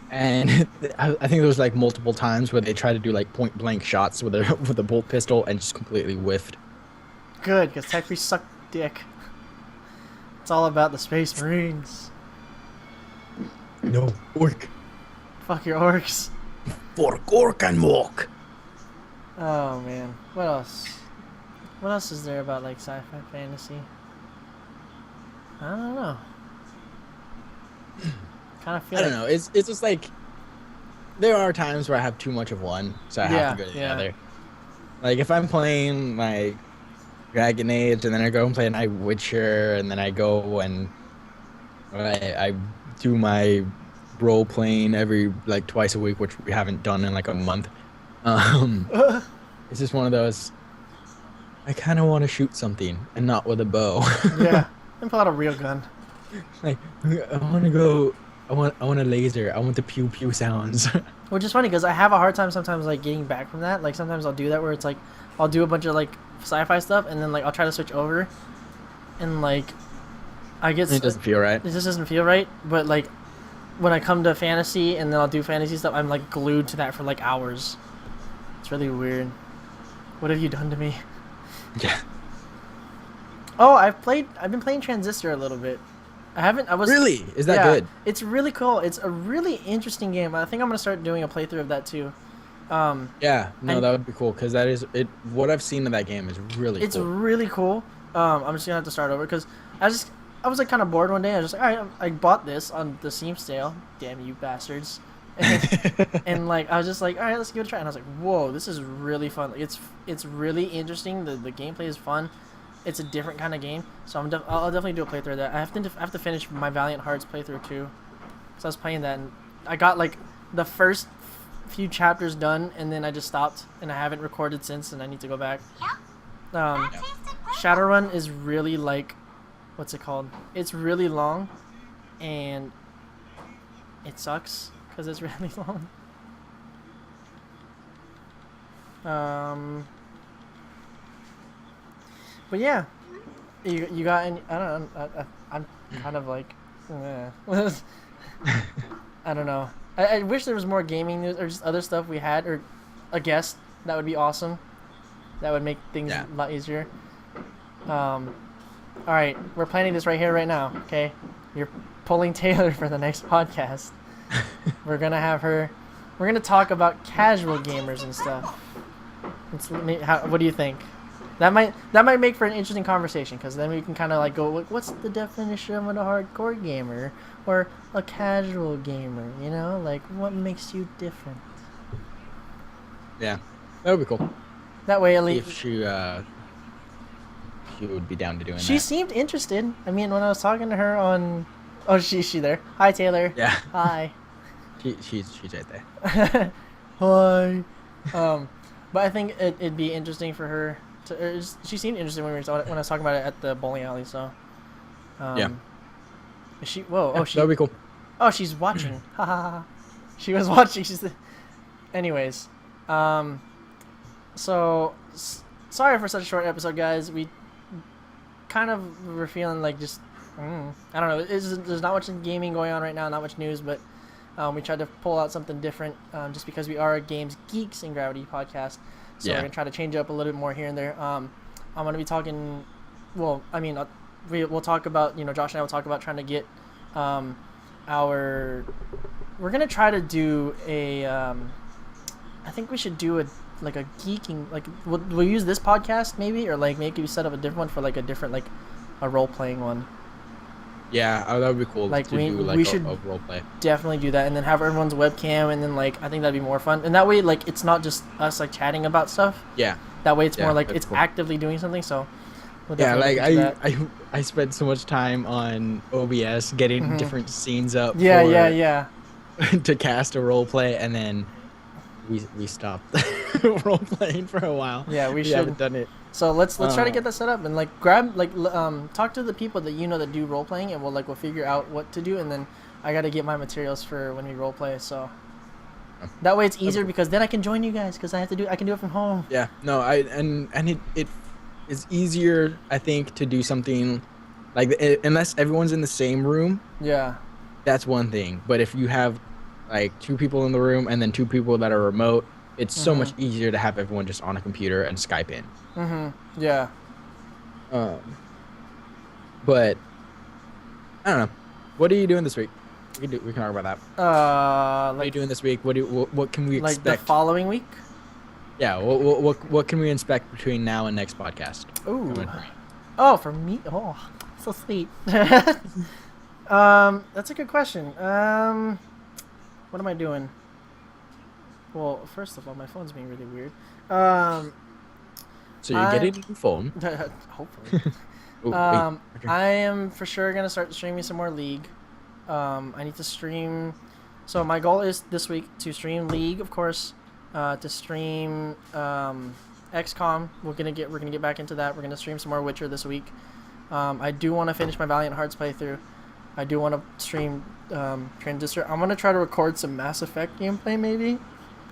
Speaker 2: And I think there was like multiple times where they tried to do like point blank shots with a with a bolt pistol and just completely whiffed.
Speaker 1: Good, because tech priests suck dick. It's all about the Space Marines.
Speaker 2: No, orc.
Speaker 1: Fuck your orcs.
Speaker 2: Orc and walk.
Speaker 1: Oh man, what else? What else is there about like sci-fi fantasy? I don't know. Kind of feel
Speaker 2: I don't
Speaker 1: like
Speaker 2: know. It's just like there are times where I have too much of one, so I have to go to the
Speaker 1: yeah.
Speaker 2: other. Like if I'm playing like Dragon Age, and then I go and play Night Witcher, and then I go and I do my role playing every like twice a week, which we haven't done in like a month. Um, it's just one of those. I kind of want to shoot something and not with a bow.
Speaker 1: yeah. And pull out a real gun.
Speaker 2: Like I want to go. I want a laser. I want the pew pew sounds.
Speaker 1: Which is funny because I have a hard time sometimes like getting back from that. Like sometimes I'll do that where it's like I'll do a bunch of like sci-fi stuff and then like I'll try to switch over and like I get
Speaker 2: It doesn't feel right.
Speaker 1: it just doesn't feel right. But like when I come to fantasy and then I'll do fantasy stuff, I'm like glued to that for like hours. It's really weird. What have you done to me?
Speaker 2: Yeah.
Speaker 1: Oh, I've been playing Transistor a little bit. I was
Speaker 2: Really? Is that
Speaker 1: yeah,
Speaker 2: good?
Speaker 1: It's really cool. It's a really interesting game. I think I'm gonna start doing a playthrough of that too.
Speaker 2: Yeah. No,
Speaker 1: And
Speaker 2: that would be cool because that is it. What I've seen of that game is really
Speaker 1: it's
Speaker 2: cool.
Speaker 1: really cool. I'm just gonna have to start over because I was like kind of bored one day. I was just like, all right, I bought this on the Steam sale. Damn you bastards! And like I was just like, all right, let's give it a try. And I was like, whoa, this is really fun. Like, it's really interesting. The gameplay is fun. It's a different kind of game, so I'll definitely do a playthrough of that. I have to finish my Valiant Hearts playthrough too, so I was playing that and I got like the first few chapters done, and then I just stopped, and I haven't recorded since, and I need to go back. Shadowrun is really like, what's it called? It's really long, and it sucks because it's really long. But yeah, you got any? I don't know. I'm kind of like, eh. I don't know. I wish there was more gaming news or just other stuff we had, or a guest. That would be awesome. That would make things a lot easier. All right, we're planning this right here, right now. Okay, you're pulling Taylor for the next podcast. We're gonna have her. We're gonna talk about casual gamers and stuff. What do you think? That might make for an interesting conversation because then we can kind of like go, what's the definition of a hardcore gamer or a casual gamer? You know, like what makes you different?
Speaker 2: Yeah, that would be cool.
Speaker 1: That way, at least
Speaker 2: If she would be down to doing that.
Speaker 1: she seemed interested. I mean, when I was talking to her on, oh, she's there. Hi, Taylor.
Speaker 2: Yeah.
Speaker 1: Hi.
Speaker 2: She's right there.
Speaker 1: Hi. But I think it'd be interesting for her. She seemed interested when when I was talking about it at the bowling alley. So,
Speaker 2: Yeah.
Speaker 1: Is she? Whoa!
Speaker 2: Yeah,
Speaker 1: Oh,
Speaker 2: that'd be cool.
Speaker 1: Oh, she's watching. Ha ha ha. She was watching. Anyways, so sorry for such a short episode, guys. We kind of were feeling like just I don't know. There's not much gaming going on right now. Not much news, but we tried to pull out something different just because we are a games geeks and Gravity podcast. So we're gonna try to change it up a little bit more here and there. I'm gonna be talking. Well, I mean, we'll talk about Josh and I will talk about trying to get our. We're gonna try to do a. I think we should do a geeking we'll use this podcast maybe or like maybe set up a different one for like a different like a role playing one.
Speaker 2: Yeah, that would be cool.
Speaker 1: Like
Speaker 2: to do
Speaker 1: we should
Speaker 2: a role play.
Speaker 1: Definitely do that, and then have everyone's webcam, and then like I think that'd be more fun. And that way, like it's not just us like chatting about stuff.
Speaker 2: Yeah.
Speaker 1: That way, it's more like
Speaker 2: that's
Speaker 1: it's
Speaker 2: cool.
Speaker 1: actively doing something. So. We'll
Speaker 2: Yeah, like
Speaker 1: definitely
Speaker 2: I spent so much time on OBS getting different scenes up.
Speaker 1: Yeah.
Speaker 2: To cast a role play, and then we stopped role playing for a while.
Speaker 1: Yeah, we
Speaker 2: haven't done it.
Speaker 1: So let's try to get that set up and like grab talk to the people that that do role playing, and we'll figure out what to do, and then I got to get my materials for when we role play. So that way it's easier because then I can join you guys because I can do it from home.
Speaker 2: Yeah, no, and it is easier I think to do something like unless everyone's in the same room.
Speaker 1: Yeah.
Speaker 2: That's one thing, but if you have like 2 people in the room and then 2 people that are remote, it's so much easier to have everyone just on a computer and Skype in.
Speaker 1: Yeah.
Speaker 2: But I don't know. What are you doing this week? We can talk about that. What are you doing this week? What can we expect?
Speaker 1: Like the following week?
Speaker 2: Yeah. What can we expect between now and next podcast?
Speaker 1: Ooh. Oh, for me? Oh, so sweet. That's a good question. What am I doing? Well, first of all, my phone's being really weird.
Speaker 2: So you're getting a new phone.
Speaker 1: Hopefully.
Speaker 2: Ooh, okay.
Speaker 1: I am for sure gonna start streaming some more League. I need to stream. So my goal is this week to stream League, of course. To stream XCOM. We're gonna get back into that. We're gonna stream some more Witcher this week. I do want to finish my Valiant Hearts playthrough. I do want to stream Transistor. I'm gonna try to record some Mass Effect gameplay maybe.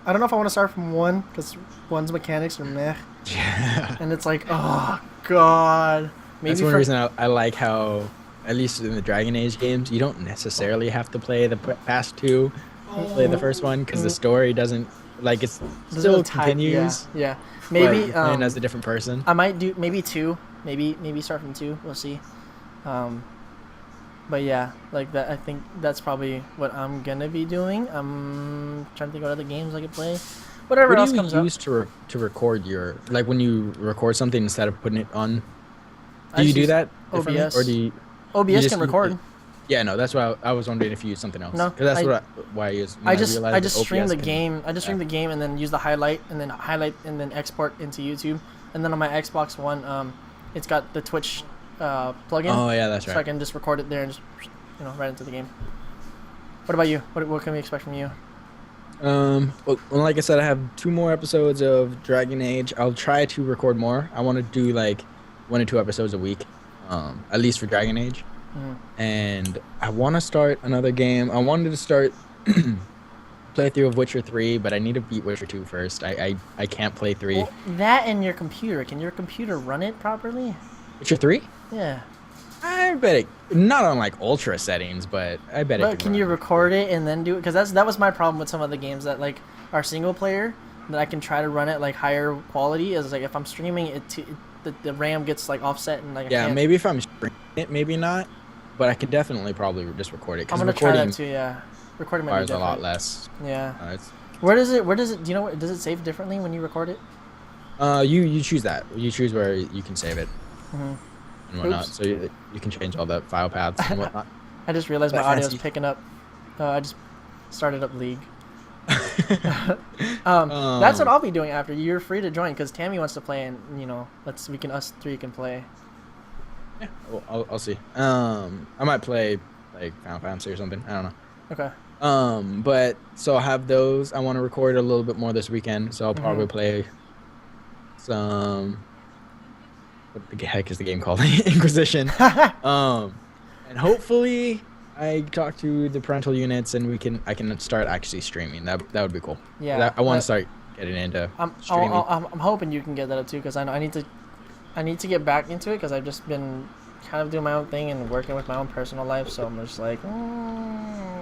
Speaker 1: I don't know if I want to start from 1 because 1's mechanics are meh.
Speaker 2: Yeah.
Speaker 1: And it's like, oh god,
Speaker 2: That's one reason I like how, at least in the Dragon Age games, you don't necessarily have to play the past two to play the first one because the story doesn't like it's
Speaker 1: doesn't really
Speaker 2: still
Speaker 1: tie. Yeah,
Speaker 2: continues,
Speaker 1: yeah.
Speaker 2: but
Speaker 1: Maybe
Speaker 2: you're playing as a different person.
Speaker 1: I might do maybe two. Maybe start from two. We'll see. Um, but yeah, like that. I think that's probably what I'm gonna be doing. I'm trying to think what other games I could play. Whatever
Speaker 2: What do
Speaker 1: else
Speaker 2: you
Speaker 1: comes up.
Speaker 2: use to record your like when you record something instead of putting it on?
Speaker 1: I
Speaker 2: Do you
Speaker 1: just
Speaker 2: do
Speaker 1: use
Speaker 2: that differently, or do
Speaker 1: OBS.
Speaker 2: you
Speaker 1: OBS
Speaker 2: just
Speaker 1: can
Speaker 2: use
Speaker 1: record.
Speaker 2: Yeah, no, that's why I was wondering if you use something else
Speaker 1: No,
Speaker 2: because that's why I use when I
Speaker 1: I
Speaker 2: realized that
Speaker 1: just stream
Speaker 2: OBS
Speaker 1: the
Speaker 2: can.
Speaker 1: game. I just stream
Speaker 2: Yeah.
Speaker 1: the game and then use the highlight and then export into YouTube. And then on my Xbox One, it's got the Twitch plugin,
Speaker 2: Oh yeah, that's
Speaker 1: so
Speaker 2: right.
Speaker 1: I can just record it there and just right into the game. What about you? What can we expect from you?
Speaker 2: Well, like I said, I have 2 more episodes of Dragon Age. I'll try to record more. I want to do like 1 or 2 episodes a week, at least for Dragon Age.
Speaker 1: Mm.
Speaker 2: And I want to start another game. I wanted to start playthrough of Witcher 3, but I need to beat Witcher 2 first. I can't play 3.
Speaker 1: Well, that and your computer. Can your computer run it properly?
Speaker 2: Witcher 3?
Speaker 1: Yeah.
Speaker 2: I bet it not on like ultra settings, but I bet it
Speaker 1: But
Speaker 2: can
Speaker 1: can you
Speaker 2: run.
Speaker 1: record it and then do it? Because that was my problem with some of the games that like are single player that I can try to run it like higher quality. Is like if I'm streaming it, the RAM gets like offset and like I
Speaker 2: Yeah,
Speaker 1: can't.
Speaker 2: maybe if I'm streaming it, maybe not. But I could definitely probably just record it
Speaker 1: I'm
Speaker 2: because
Speaker 1: gonna try
Speaker 2: recording
Speaker 1: that too. Yeah, recording might be
Speaker 2: requires a lot
Speaker 1: different.
Speaker 2: less.
Speaker 1: Yeah.
Speaker 2: It's
Speaker 1: Where does it? Do you know? Does it save differently when you record it?
Speaker 2: you choose that. You choose where you can save it
Speaker 1: Mm-hmm.
Speaker 2: and whatnot.
Speaker 1: Oops.
Speaker 2: So you can change all the file paths and whatnot.
Speaker 1: I just realized my
Speaker 2: That
Speaker 1: audio is
Speaker 2: fancy.
Speaker 1: picking up. I just started up League.
Speaker 2: Um,
Speaker 1: That's what I'll be doing after. You're free to join because Tammy wants to play, and us three can play.
Speaker 2: Yeah, well, I'll see. I might play like Final Fantasy or something. I don't know.
Speaker 1: Okay.
Speaker 2: But so I have those. I want to record a little bit more this weekend, so I'll probably play some. What the heck is the game called? Inquisition. And hopefully I talk to the parental units and I can start actually streaming. That would be cool.
Speaker 1: Yeah.
Speaker 2: I want to start getting into streaming.
Speaker 1: I'm hoping you can get that up too because I need to get back into it because I've just been kind of doing my own thing and working with my own personal life. So I'm just like.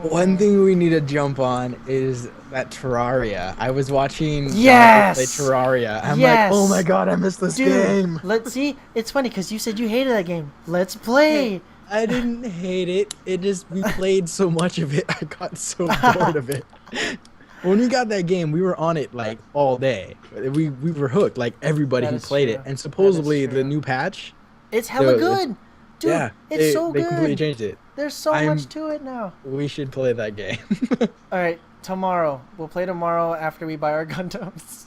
Speaker 2: One thing we need to jump on is that Terraria. I was watching
Speaker 1: Yes!
Speaker 2: play Terraria. I'm
Speaker 1: Yes!
Speaker 2: like, oh my god, I missed this
Speaker 1: Dude,
Speaker 2: game.
Speaker 1: let's see. It's funny because you said you hated that game. Let's play.
Speaker 2: I didn't hate it. It just we played so much of it. I got so bored of it. When we got that game, we were on it like all day. We were hooked, like everybody
Speaker 1: That
Speaker 2: who
Speaker 1: is
Speaker 2: played
Speaker 1: true.
Speaker 2: it. And
Speaker 1: That is
Speaker 2: supposedly
Speaker 1: true.
Speaker 2: the new patch,
Speaker 1: It's hella
Speaker 2: The-
Speaker 1: good. Dude,
Speaker 2: yeah,
Speaker 1: it's so
Speaker 2: they
Speaker 1: good.
Speaker 2: completely changed it.
Speaker 1: There's so
Speaker 2: I'm-
Speaker 1: much to it now.
Speaker 2: We should play that game.
Speaker 1: All right, tomorrow. We'll play tomorrow after we buy our Gundams.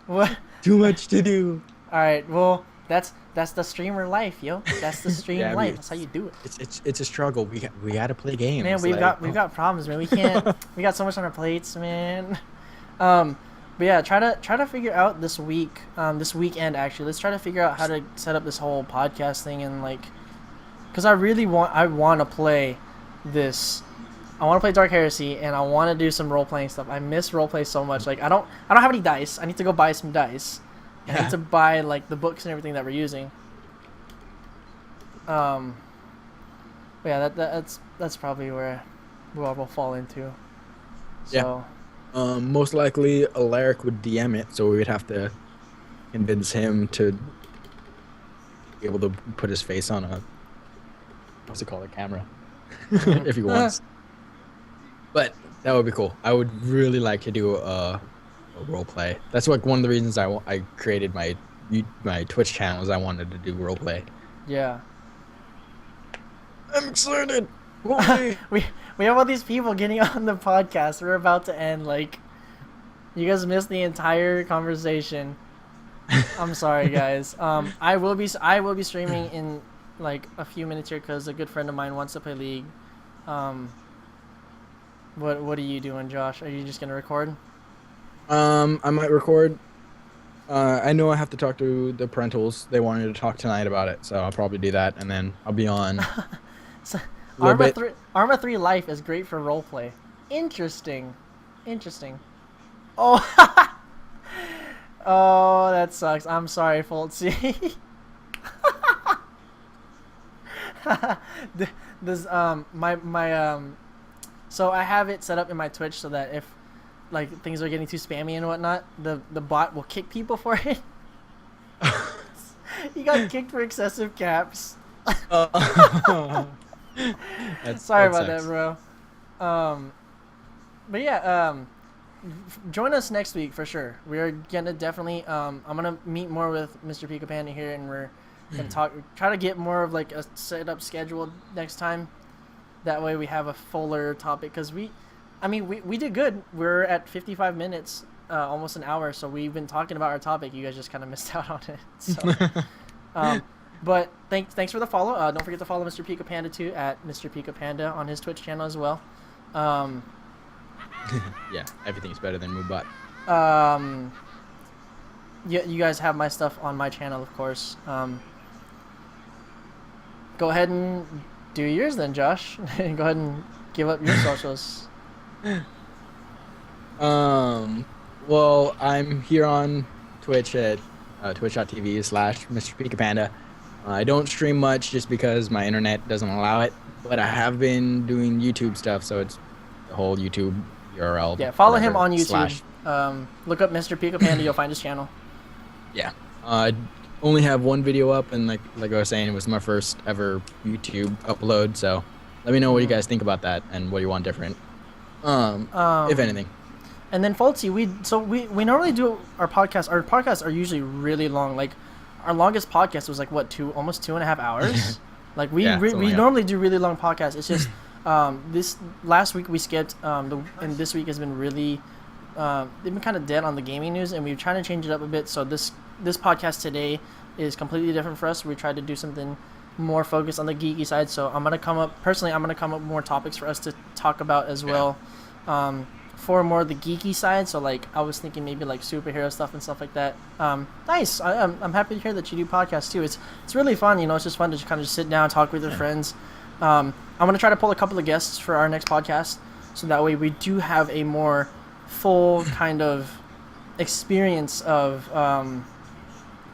Speaker 1: What?
Speaker 2: Too much to do.
Speaker 1: All right, well, that's the streamer life, yo. That's the stream
Speaker 2: Yeah, I
Speaker 1: life.
Speaker 2: mean,
Speaker 1: That's how you do it.
Speaker 2: It's a struggle. We got to play games.
Speaker 1: Man, we've got problems, man. We can't. We got so much on our plates, man. But yeah, try to figure out this week, this weekend actually. Let's try to figure out how to set up this whole podcast thing and like, cause I want to play this. I want to play Dark Heresy and I want to do some role playing stuff. I miss role play so much. Like I don't have any dice. I need to go buy some dice. I
Speaker 2: Yeah.
Speaker 1: need to buy like the books and everything that we're using. But yeah, that's probably where we'll fall into. So.
Speaker 2: Yeah. Most likely Alaric would DM it, so we would have to convince him to be able to put his face on a what's it called, a camera, if he wants. But that would be cool. I would really like to do a role play. That's like one of the reasons I created my Twitch channel is I wanted to do role play.
Speaker 1: Yeah.
Speaker 2: I'm excited.
Speaker 1: We have all these people getting on the podcast. We're about to end. Like, you guys missed the entire conversation. I'm sorry, guys. I will be streaming in like a few minutes here because a good friend of mine wants to play League. What are you doing, Josh? Are you just gonna record?
Speaker 2: I might record. I know I have to talk to the parentals. They wanted to talk tonight about it, so I'll probably do that, and then I'll be on.
Speaker 1: So,
Speaker 2: Little bit.
Speaker 1: Arma 3 Life is great for roleplay. Interesting. Oh. Oh, that sucks. I'm sorry, Foltzy. This my so I have it set up in my Twitch so that if like things are getting too spammy and whatnot, the bot will kick people for it. He got kicked for excessive caps.
Speaker 2: Uh,
Speaker 1: Sorry
Speaker 2: that
Speaker 1: about that,
Speaker 2: sucks.
Speaker 1: bro. But yeah, join us next week for sure. We are gonna definitely. I'm gonna meet more with Mr. Pika Panda here, and we're gonna try to get more of like a set up schedule next time. That way we have a fuller topic because we did good. We're at 55 minutes, almost an hour. So we've been talking about our topic. You guys just kind of missed out on it. So, but thanks for the follow. Don't forget to follow Mr. Pika Panda too at Mr. Pika Panda on his Twitch channel as well.
Speaker 2: Yeah, everything's better than Moobot.
Speaker 1: Yeah, you guys have my stuff on my channel, of course. Go ahead and do yours then, Josh. Go ahead and give up your socials.
Speaker 2: Well, I'm here on Twitch at twitch.tv/Mr. Pika Panda. I don't stream much just because my internet doesn't allow it, but I have been doing YouTube stuff, so it's the whole YouTube URL.
Speaker 1: Yeah, follow him
Speaker 2: whatever,
Speaker 1: on YouTube.
Speaker 2: slash.
Speaker 1: Look up Mr. Pika Panda. You'll find his channel.
Speaker 2: Yeah. I only have one video up, and like I was saying, it was my first ever YouTube upload. So let me know what you guys think about that and what you want different. If anything.
Speaker 1: And then Foltzy, we normally do our podcast. Our podcasts are usually really long. Like our longest podcast was like what almost 2.5 hours. Like we normally do really long podcasts. It's just this last week we skipped. And this week has been really they've been kind of dead on the gaming news, and we're trying to change it up a bit. So this podcast today is completely different for us. We tried to do something more focused on the geeky side. So I'm gonna come up with more topics for us to talk about as well. For more of the geeky side, so like I was thinking maybe like superhero stuff and stuff like that. Nice. I'm happy to hear that you do podcasts too. It's really fun. It's just fun to kind of just sit down, talk with your friends. I'm gonna try to pull a couple of guests for our next podcast, so that way we do have a more full kind of experience of our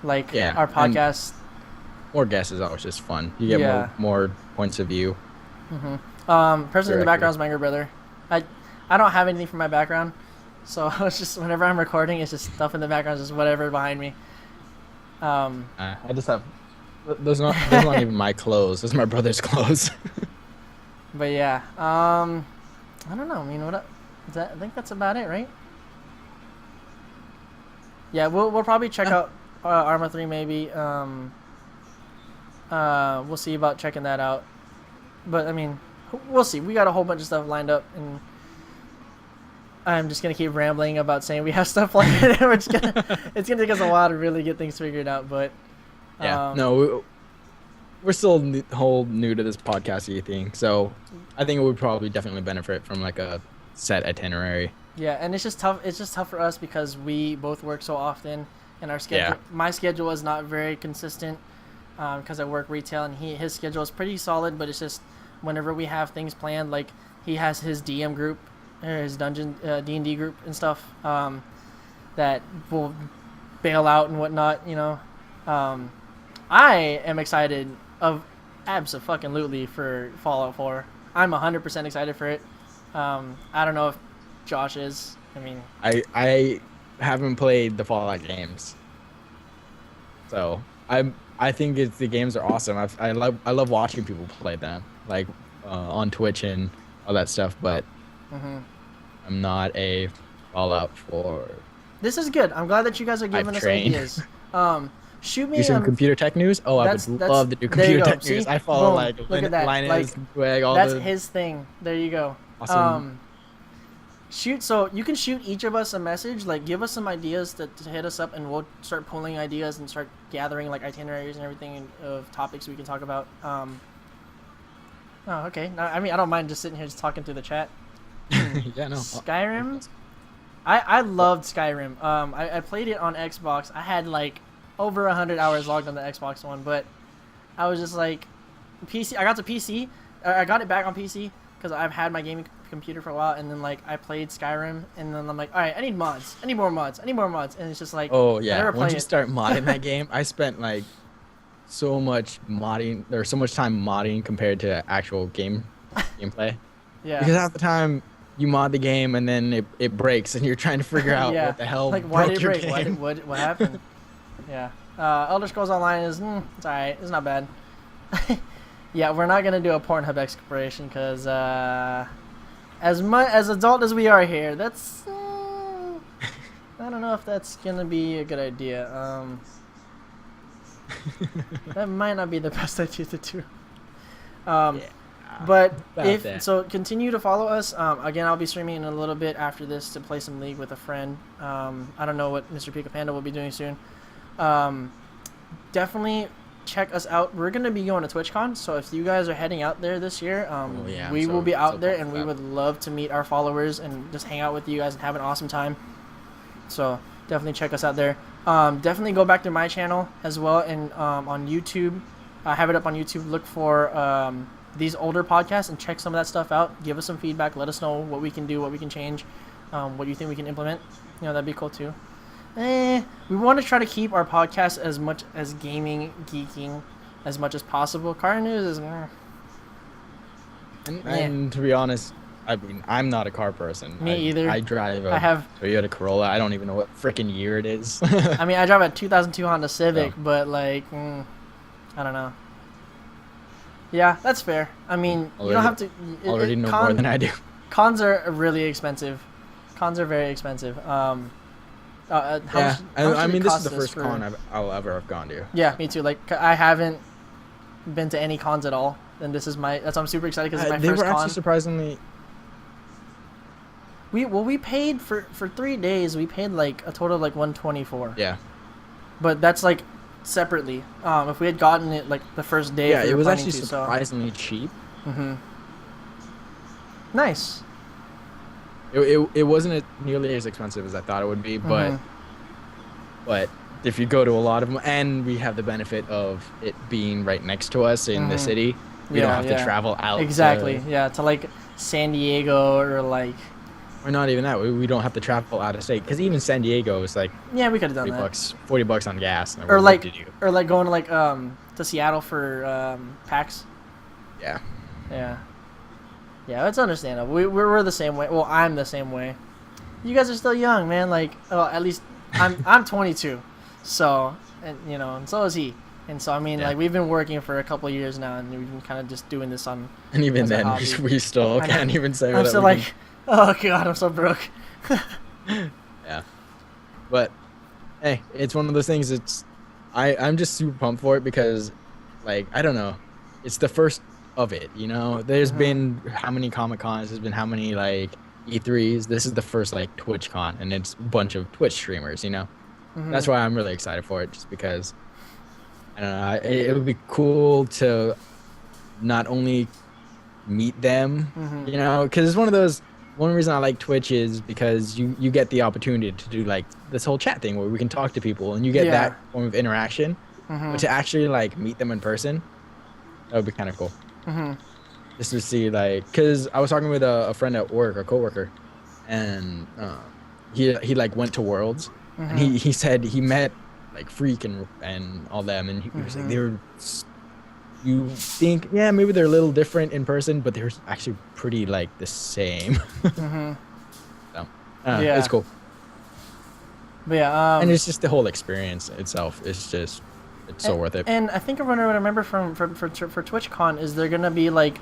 Speaker 1: podcast.
Speaker 2: More guests is always just fun. You get more points of view.
Speaker 1: Person in the background is my younger brother. I don't have anything for my background, so it's just whenever I'm recording, it's just stuff in the background, just whatever behind me.
Speaker 2: I just have those not even my clothes. Those are my brother's clothes.
Speaker 1: But yeah, I don't know. I think that's about it, right? Yeah, we'll probably check out Arma 3 maybe. We'll see about checking that out. But I mean, we'll see. We got a whole bunch of stuff lined up, and I'm just gonna keep rambling about saying we have stuff like it. It's gonna take us a while to really get things figured out, but
Speaker 2: we're still whole new to this podcasty thing, so I think it would probably definitely benefit from like a set itinerary.
Speaker 1: Yeah, and it's just tough. It's just tough for us because we both work so often, and our schedule. Yeah. My schedule is not very consistent because I work retail, and his schedule is pretty solid. But it's just whenever we have things planned, like he has his DM group. His dungeon D&D group and stuff that will bail out and whatnot. I am excited of abso-fucking-lutely for Fallout 4. I'm 100% excited for it. I don't know if Josh is. I mean,
Speaker 2: I haven't played the Fallout games, so I think the games are awesome. I love watching people play them, like on Twitch and all that stuff, but. I'm not a Fallout 4.
Speaker 1: This is good. I'm glad that you guys are giving us ideas. Shoot me
Speaker 2: some computer tech news. Oh, I would love to do computer tech news.
Speaker 1: See?
Speaker 2: I follow
Speaker 1: Boom. Look at that.
Speaker 2: Linus, Twig,
Speaker 1: that's his thing. There you go.
Speaker 2: Awesome.
Speaker 1: So you can shoot each of us a message. Like, give us some ideas to hit us up, and we'll start pulling ideas and start gathering like itineraries and everything of topics we can talk about. Oh, okay. No, I mean, I don't mind just sitting here just talking through the chat.
Speaker 2: Yeah, no.
Speaker 1: Skyrim. I loved Skyrim. I played it on Xbox. I had like over 100 hours logged on the Xbox One, but I was just like, PC. I got to PC. I got it back on PC because I've had my gaming computer for a while, and then like I played Skyrim, and then I'm like, all right, I need mods. I need more mods. And it's just like,
Speaker 2: oh yeah. Once you start modding that game, I spent like so much modding or so much time modding compared to actual gameplay.
Speaker 1: Yeah.
Speaker 2: Because half the time you mod the game and then it breaks and you're trying to figure out
Speaker 1: Yeah.
Speaker 2: what the hell
Speaker 1: Like, why did
Speaker 2: broke
Speaker 1: it
Speaker 2: your
Speaker 1: break?
Speaker 2: game.
Speaker 1: What happened? Yeah. Elder Scrolls Online is it's alright. It's not bad. Yeah, we're not gonna do a Pornhub exploration because as much as adult as we are here, that's I don't know if that's gonna be a good idea. That might not be the best idea to do.
Speaker 2: Yeah,
Speaker 1: But
Speaker 2: about
Speaker 1: if
Speaker 2: that.
Speaker 1: so, continue to follow us. Again, I'll be streaming in a little bit after this to play some League with a friend. I don't know what Mr. Pika Panda will be doing soon. Definitely check us out. We're gonna be going to TwitchCon, so if you guys are heading out there this year,
Speaker 2: Yeah,
Speaker 1: we
Speaker 2: I'm
Speaker 1: will be out
Speaker 2: so
Speaker 1: there,
Speaker 2: pumped
Speaker 1: and
Speaker 2: for
Speaker 1: we
Speaker 2: that.
Speaker 1: would love to meet our followers and just hang out with you guys and have an awesome time. So definitely check us out there. Definitely go back to my channel as well, and on YouTube, I have it up on YouTube. Look for these older podcasts and check some of that stuff out. Give us some feedback. Let us know what we can do, what we can change, what you think we can implement. You know, that'd be cool too. We want to try to keep our podcast as much as gaming, geeking, as much as possible. Car news is.
Speaker 2: And to be honest, I mean, I'm not a car person.
Speaker 1: Me either.
Speaker 2: I drive a
Speaker 1: I have.
Speaker 2: Toyota Corolla. I don't even know what freaking year it is.
Speaker 1: I mean, I drive a 2002 Honda Civic,
Speaker 2: So.
Speaker 1: but like, I don't know. Yeah, that's fair. I mean, you don't have to.
Speaker 2: Already know more than I do.
Speaker 1: Cons are really expensive. Cons are very expensive. How
Speaker 2: Yeah,
Speaker 1: much
Speaker 2: I
Speaker 1: did
Speaker 2: mean,
Speaker 1: it
Speaker 2: this
Speaker 1: cost
Speaker 2: is the
Speaker 1: us
Speaker 2: first
Speaker 1: for-
Speaker 2: con I'll ever have gone to.
Speaker 1: Yeah, me too. Like, I haven't been to any cons at all, and this is my. That's why I'm super excited because it's my
Speaker 2: They
Speaker 1: first
Speaker 2: were
Speaker 1: con.
Speaker 2: actually surprisingly.
Speaker 1: We paid for 3 days. We paid like a total of like 124.
Speaker 2: Yeah.
Speaker 1: But that's like separately. If we had gotten it like the first day,
Speaker 2: Yeah,
Speaker 1: if we
Speaker 2: it
Speaker 1: were
Speaker 2: was
Speaker 1: planning
Speaker 2: actually
Speaker 1: to,
Speaker 2: surprisingly cheap.
Speaker 1: Nice.
Speaker 2: It wasn't nearly as expensive as I thought it would be, but if you go to a lot of them, and we have the benefit of it being right next to us in the city, we don't have to travel out.
Speaker 1: Exactly. Yeah, to like San Diego or like.
Speaker 2: Or not even that. We don't have to travel out of state because even San Diego is like
Speaker 1: Yeah, we could have done that.
Speaker 2: $40 on gas. And
Speaker 1: Or
Speaker 2: what
Speaker 1: like,
Speaker 2: did you?
Speaker 1: or like going to like to Seattle for PAX.
Speaker 2: Yeah.
Speaker 1: Yeah. Yeah, that's understandable. We're the same way. Well, I'm the same way. You guys are still young, man. Like, well, at least I'm 22, so and you know, and so is he. And so I mean,
Speaker 2: Yeah.
Speaker 1: like we've been working for a couple of years now, and we've been kind of just doing this on.
Speaker 2: And even
Speaker 1: as a
Speaker 2: then,
Speaker 1: hobby.
Speaker 2: we still
Speaker 1: I know.
Speaker 2: can't even say
Speaker 1: I'm
Speaker 2: that
Speaker 1: still
Speaker 2: we
Speaker 1: like, oh god, I'm so broke.
Speaker 2: Yeah. But hey, it's one of those things. I'm just super pumped for it because, like, I don't know, it's the first of it. You know, there's been how many Comic Cons? There's been how many like E3s? This is the first like Twitch Con, and it's a bunch of Twitch streamers. You know, that's why I'm really excited for it. Just because I don't know, it would be cool to not only meet them, you know, because it's one of those. One reason I like Twitch is because you get the opportunity to do like this whole chat thing where we can talk to people and you get that form of interaction. But to actually like meet them in person, that would be kind of cool. Just to see like, because I was talking with a friend at work, a coworker, and he like went to Worlds, and he said he met like Freak and all them, and he was like they were. You think, yeah, maybe they're a little different in person, but they're actually pretty like the same. So,
Speaker 1: Yeah.
Speaker 2: it's cool,
Speaker 1: But yeah,
Speaker 2: and it's just the whole experience itself. It's so worth it.
Speaker 1: And I think what I remember from for TwitchCon is they're gonna be like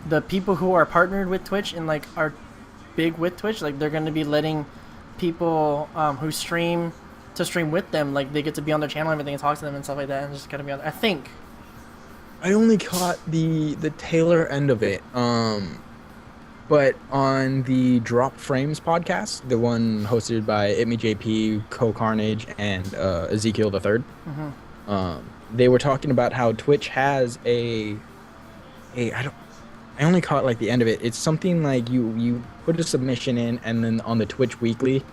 Speaker 1: the people who are partnered with Twitch and like are big with Twitch. Like they're gonna be letting people who stream to stream with them. Like they get to be on their channel and everything and talk to them and stuff like that. And just gonna be on. I think.
Speaker 2: I only caught the tailor end of it. But on the Drop Frames podcast, the one hosted by JP, Co Carnage, and Ezekiel the Third, they were talking about how Twitch has I only caught like the end of it. It's something like you put a submission in, and then on the Twitch Weekly,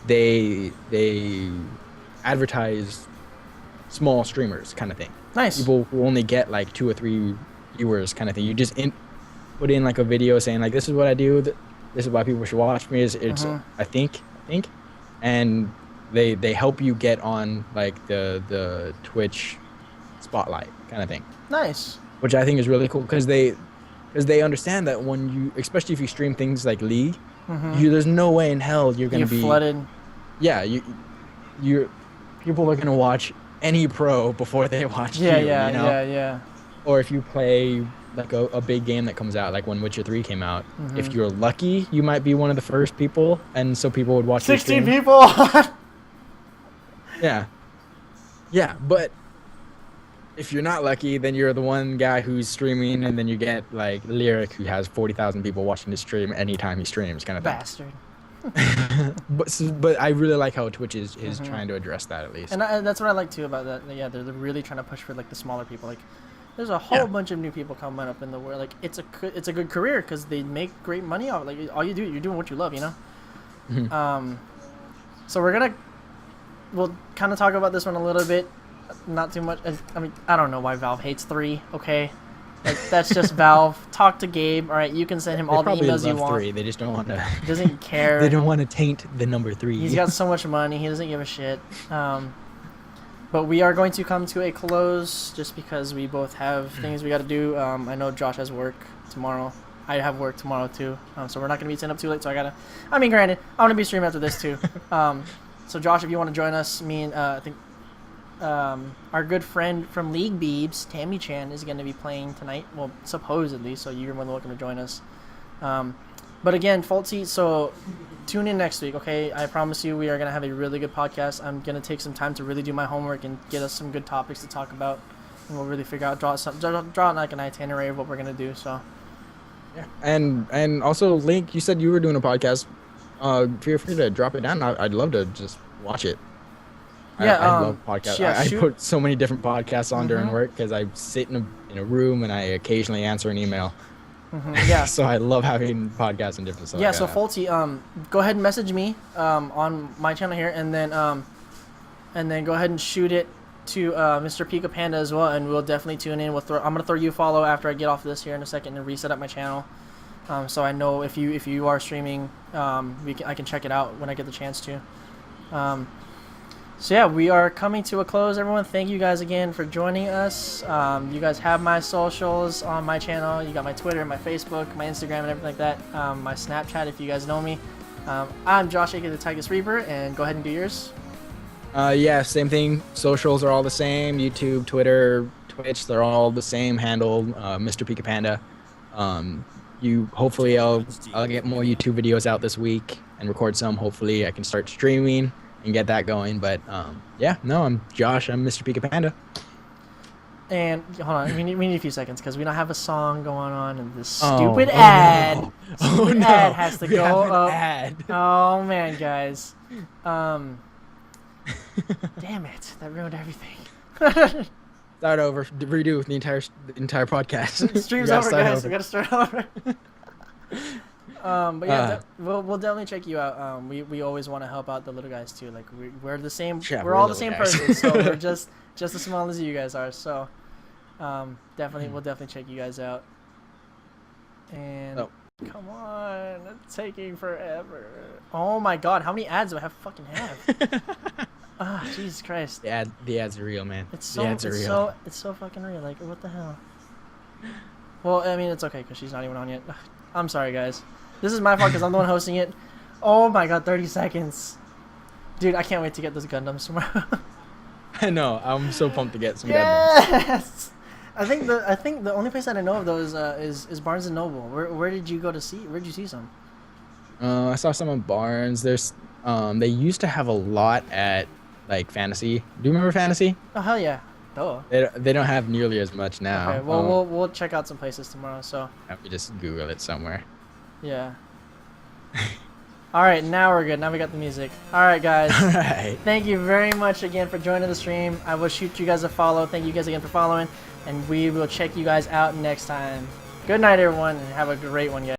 Speaker 2: they advertise small streamers kind of thing.
Speaker 1: Nice.
Speaker 2: People who only get like 2 or 3 viewers kind of thing. You just put in like a video saying like, this is what I do. This is why people should watch me. It's I think, and they help you get on like the Twitch spotlight kind of thing,
Speaker 1: Nice.
Speaker 2: which I think is really cool because they understand that when you, especially if you stream things like League, there's no way in hell you're
Speaker 1: You
Speaker 2: gonna be
Speaker 1: flooded.
Speaker 2: yeah, you're people are gonna watch any pro before they watch
Speaker 1: Yeah,
Speaker 2: you,
Speaker 1: yeah,
Speaker 2: you know?
Speaker 1: yeah, yeah.
Speaker 2: Or if you play like a big game that comes out, like when Witcher 3 came out, if you're lucky, you might be one of the first people, and so people would watch your
Speaker 1: 16
Speaker 2: stream.
Speaker 1: people.
Speaker 2: Yeah. Yeah, but if you're not lucky, then you're the one guy who's streaming, and then you get like Lyric, who has 40,000 people watching his stream anytime he streams, kind of thing.
Speaker 1: Bastard.
Speaker 2: But I really like how Twitch is trying to address that at least.
Speaker 1: And that's what I like too about that. Yeah, they're really trying to push for like the smaller people. Like, there's a whole bunch of new people coming up in the world. Like, it's a good career because they make great money off. Like, all you do, you're doing what you love, you know. So we'll kind of talk about this one a little bit, not too much. I mean, I don't know why Valve hates 3. Okay, like that's just Valve. Talk to Gabe. All right, you can send him all the emails you want.
Speaker 2: 3. They just don't want to.
Speaker 1: He doesn't care.
Speaker 2: They don't want to taint the number 3.
Speaker 1: He's got so much money. He doesn't give a shit. But we are going to come to a close just because we both have things we got to do. I know Josh has work tomorrow. I have work tomorrow too. So we're not going to be staying up too late. So I mean, granted, I'm going to be streaming after this too. So Josh, if you want to join us, me and I think our good friend from League Beebs, Tammy Chan, is going to be playing tonight. Well, supposedly. So you're more than welcome to join us. But again, Faulty, so tune in next week, okay? I promise you we are going to have a really good podcast. I'm going to take some time to really do my homework and get us some good topics to talk about. And we'll really figure out, draw like an itinerary of what we're going to do, so.
Speaker 2: Yeah. And also, Link, you said you were doing a podcast. Feel free to drop it down. I'd love to just watch it.
Speaker 1: Yeah,
Speaker 2: I love podcasts.
Speaker 1: yeah,
Speaker 2: I put so many different podcasts on during work because I sit in a room and I occasionally answer an email.
Speaker 1: Yeah.
Speaker 2: So I love having podcasts and different stuff.
Speaker 1: Yeah,
Speaker 2: like
Speaker 1: so
Speaker 2: that.
Speaker 1: Faulty, go ahead and message me on my channel here, and then go ahead and shoot it to Mr. Pika Panda as well, and we'll definitely tune in. I'm gonna throw you a follow after I get off this here in a second and reset up my channel, so I know if you are streaming, I can check it out when I get the chance to. So yeah, we are coming to a close, everyone. Thank you guys again for joining us. You guys have my socials on my channel. You got my Twitter, my Facebook, my Instagram, and everything like that. My Snapchat, if you guys know me. I'm Josh, aka the Tigus Reaper, and go ahead and do yours.
Speaker 2: Yeah, same thing. Socials are all the same. YouTube, Twitter, Twitch, they're all the same handle. Mr. Pika Panda. Hopefully I'll get more YouTube videos out this week and record some. Hopefully I can start streaming and get that going. But yeah, no, I'm Josh. I'm Mr. Pika Panda.
Speaker 1: And hold on, we need a few seconds because we don't have a song going on, and this stupid ad, ad has to go up.
Speaker 2: Ad.
Speaker 1: Oh man, guys, damn it, that ruined everything.
Speaker 2: Start over. Redo the entire podcast.
Speaker 1: Stream's over, guys. We gotta start over. But yeah, we'll definitely check you out. We always want to help out the little guys too. Like we're the same.
Speaker 2: Yeah,
Speaker 1: we're all the same person, so we're just as small as you guys are. So we'll definitely check you guys out. And come on, it's taking forever. Oh my God, how many ads do I fucking have? Jesus Christ.
Speaker 2: The ads are real, man.
Speaker 1: It's so fucking real. Like, what the hell? Well, I mean, it's okay because she's not even on yet. I'm sorry, guys. This is my fault because I'm the one hosting it. Oh my God, 30 seconds. Dude, I can't wait to get those Gundams tomorrow.
Speaker 2: I know. I'm so pumped to get some Gundams.
Speaker 1: Yes! I think the only place that I know of those is Barnes and Noble. Where did you go to see? Where did you see some?
Speaker 2: I saw some at Barnes. There's they used to have a lot at like Fantasy. Do you remember Fantasy?
Speaker 1: Oh hell yeah. Oh.
Speaker 2: They don't have nearly as much now.
Speaker 1: Okay, well we'll check out some places tomorrow. So.
Speaker 2: Let me just Google it somewhere.
Speaker 1: Yeah. All right, now we're good. Now we got the music. All right, guys.
Speaker 2: All right.
Speaker 1: Thank you very much again for joining the stream. I will shoot you guys a follow. Thank you guys again for following, and we will check you guys out next time. Good night, everyone, and have a great one, guys.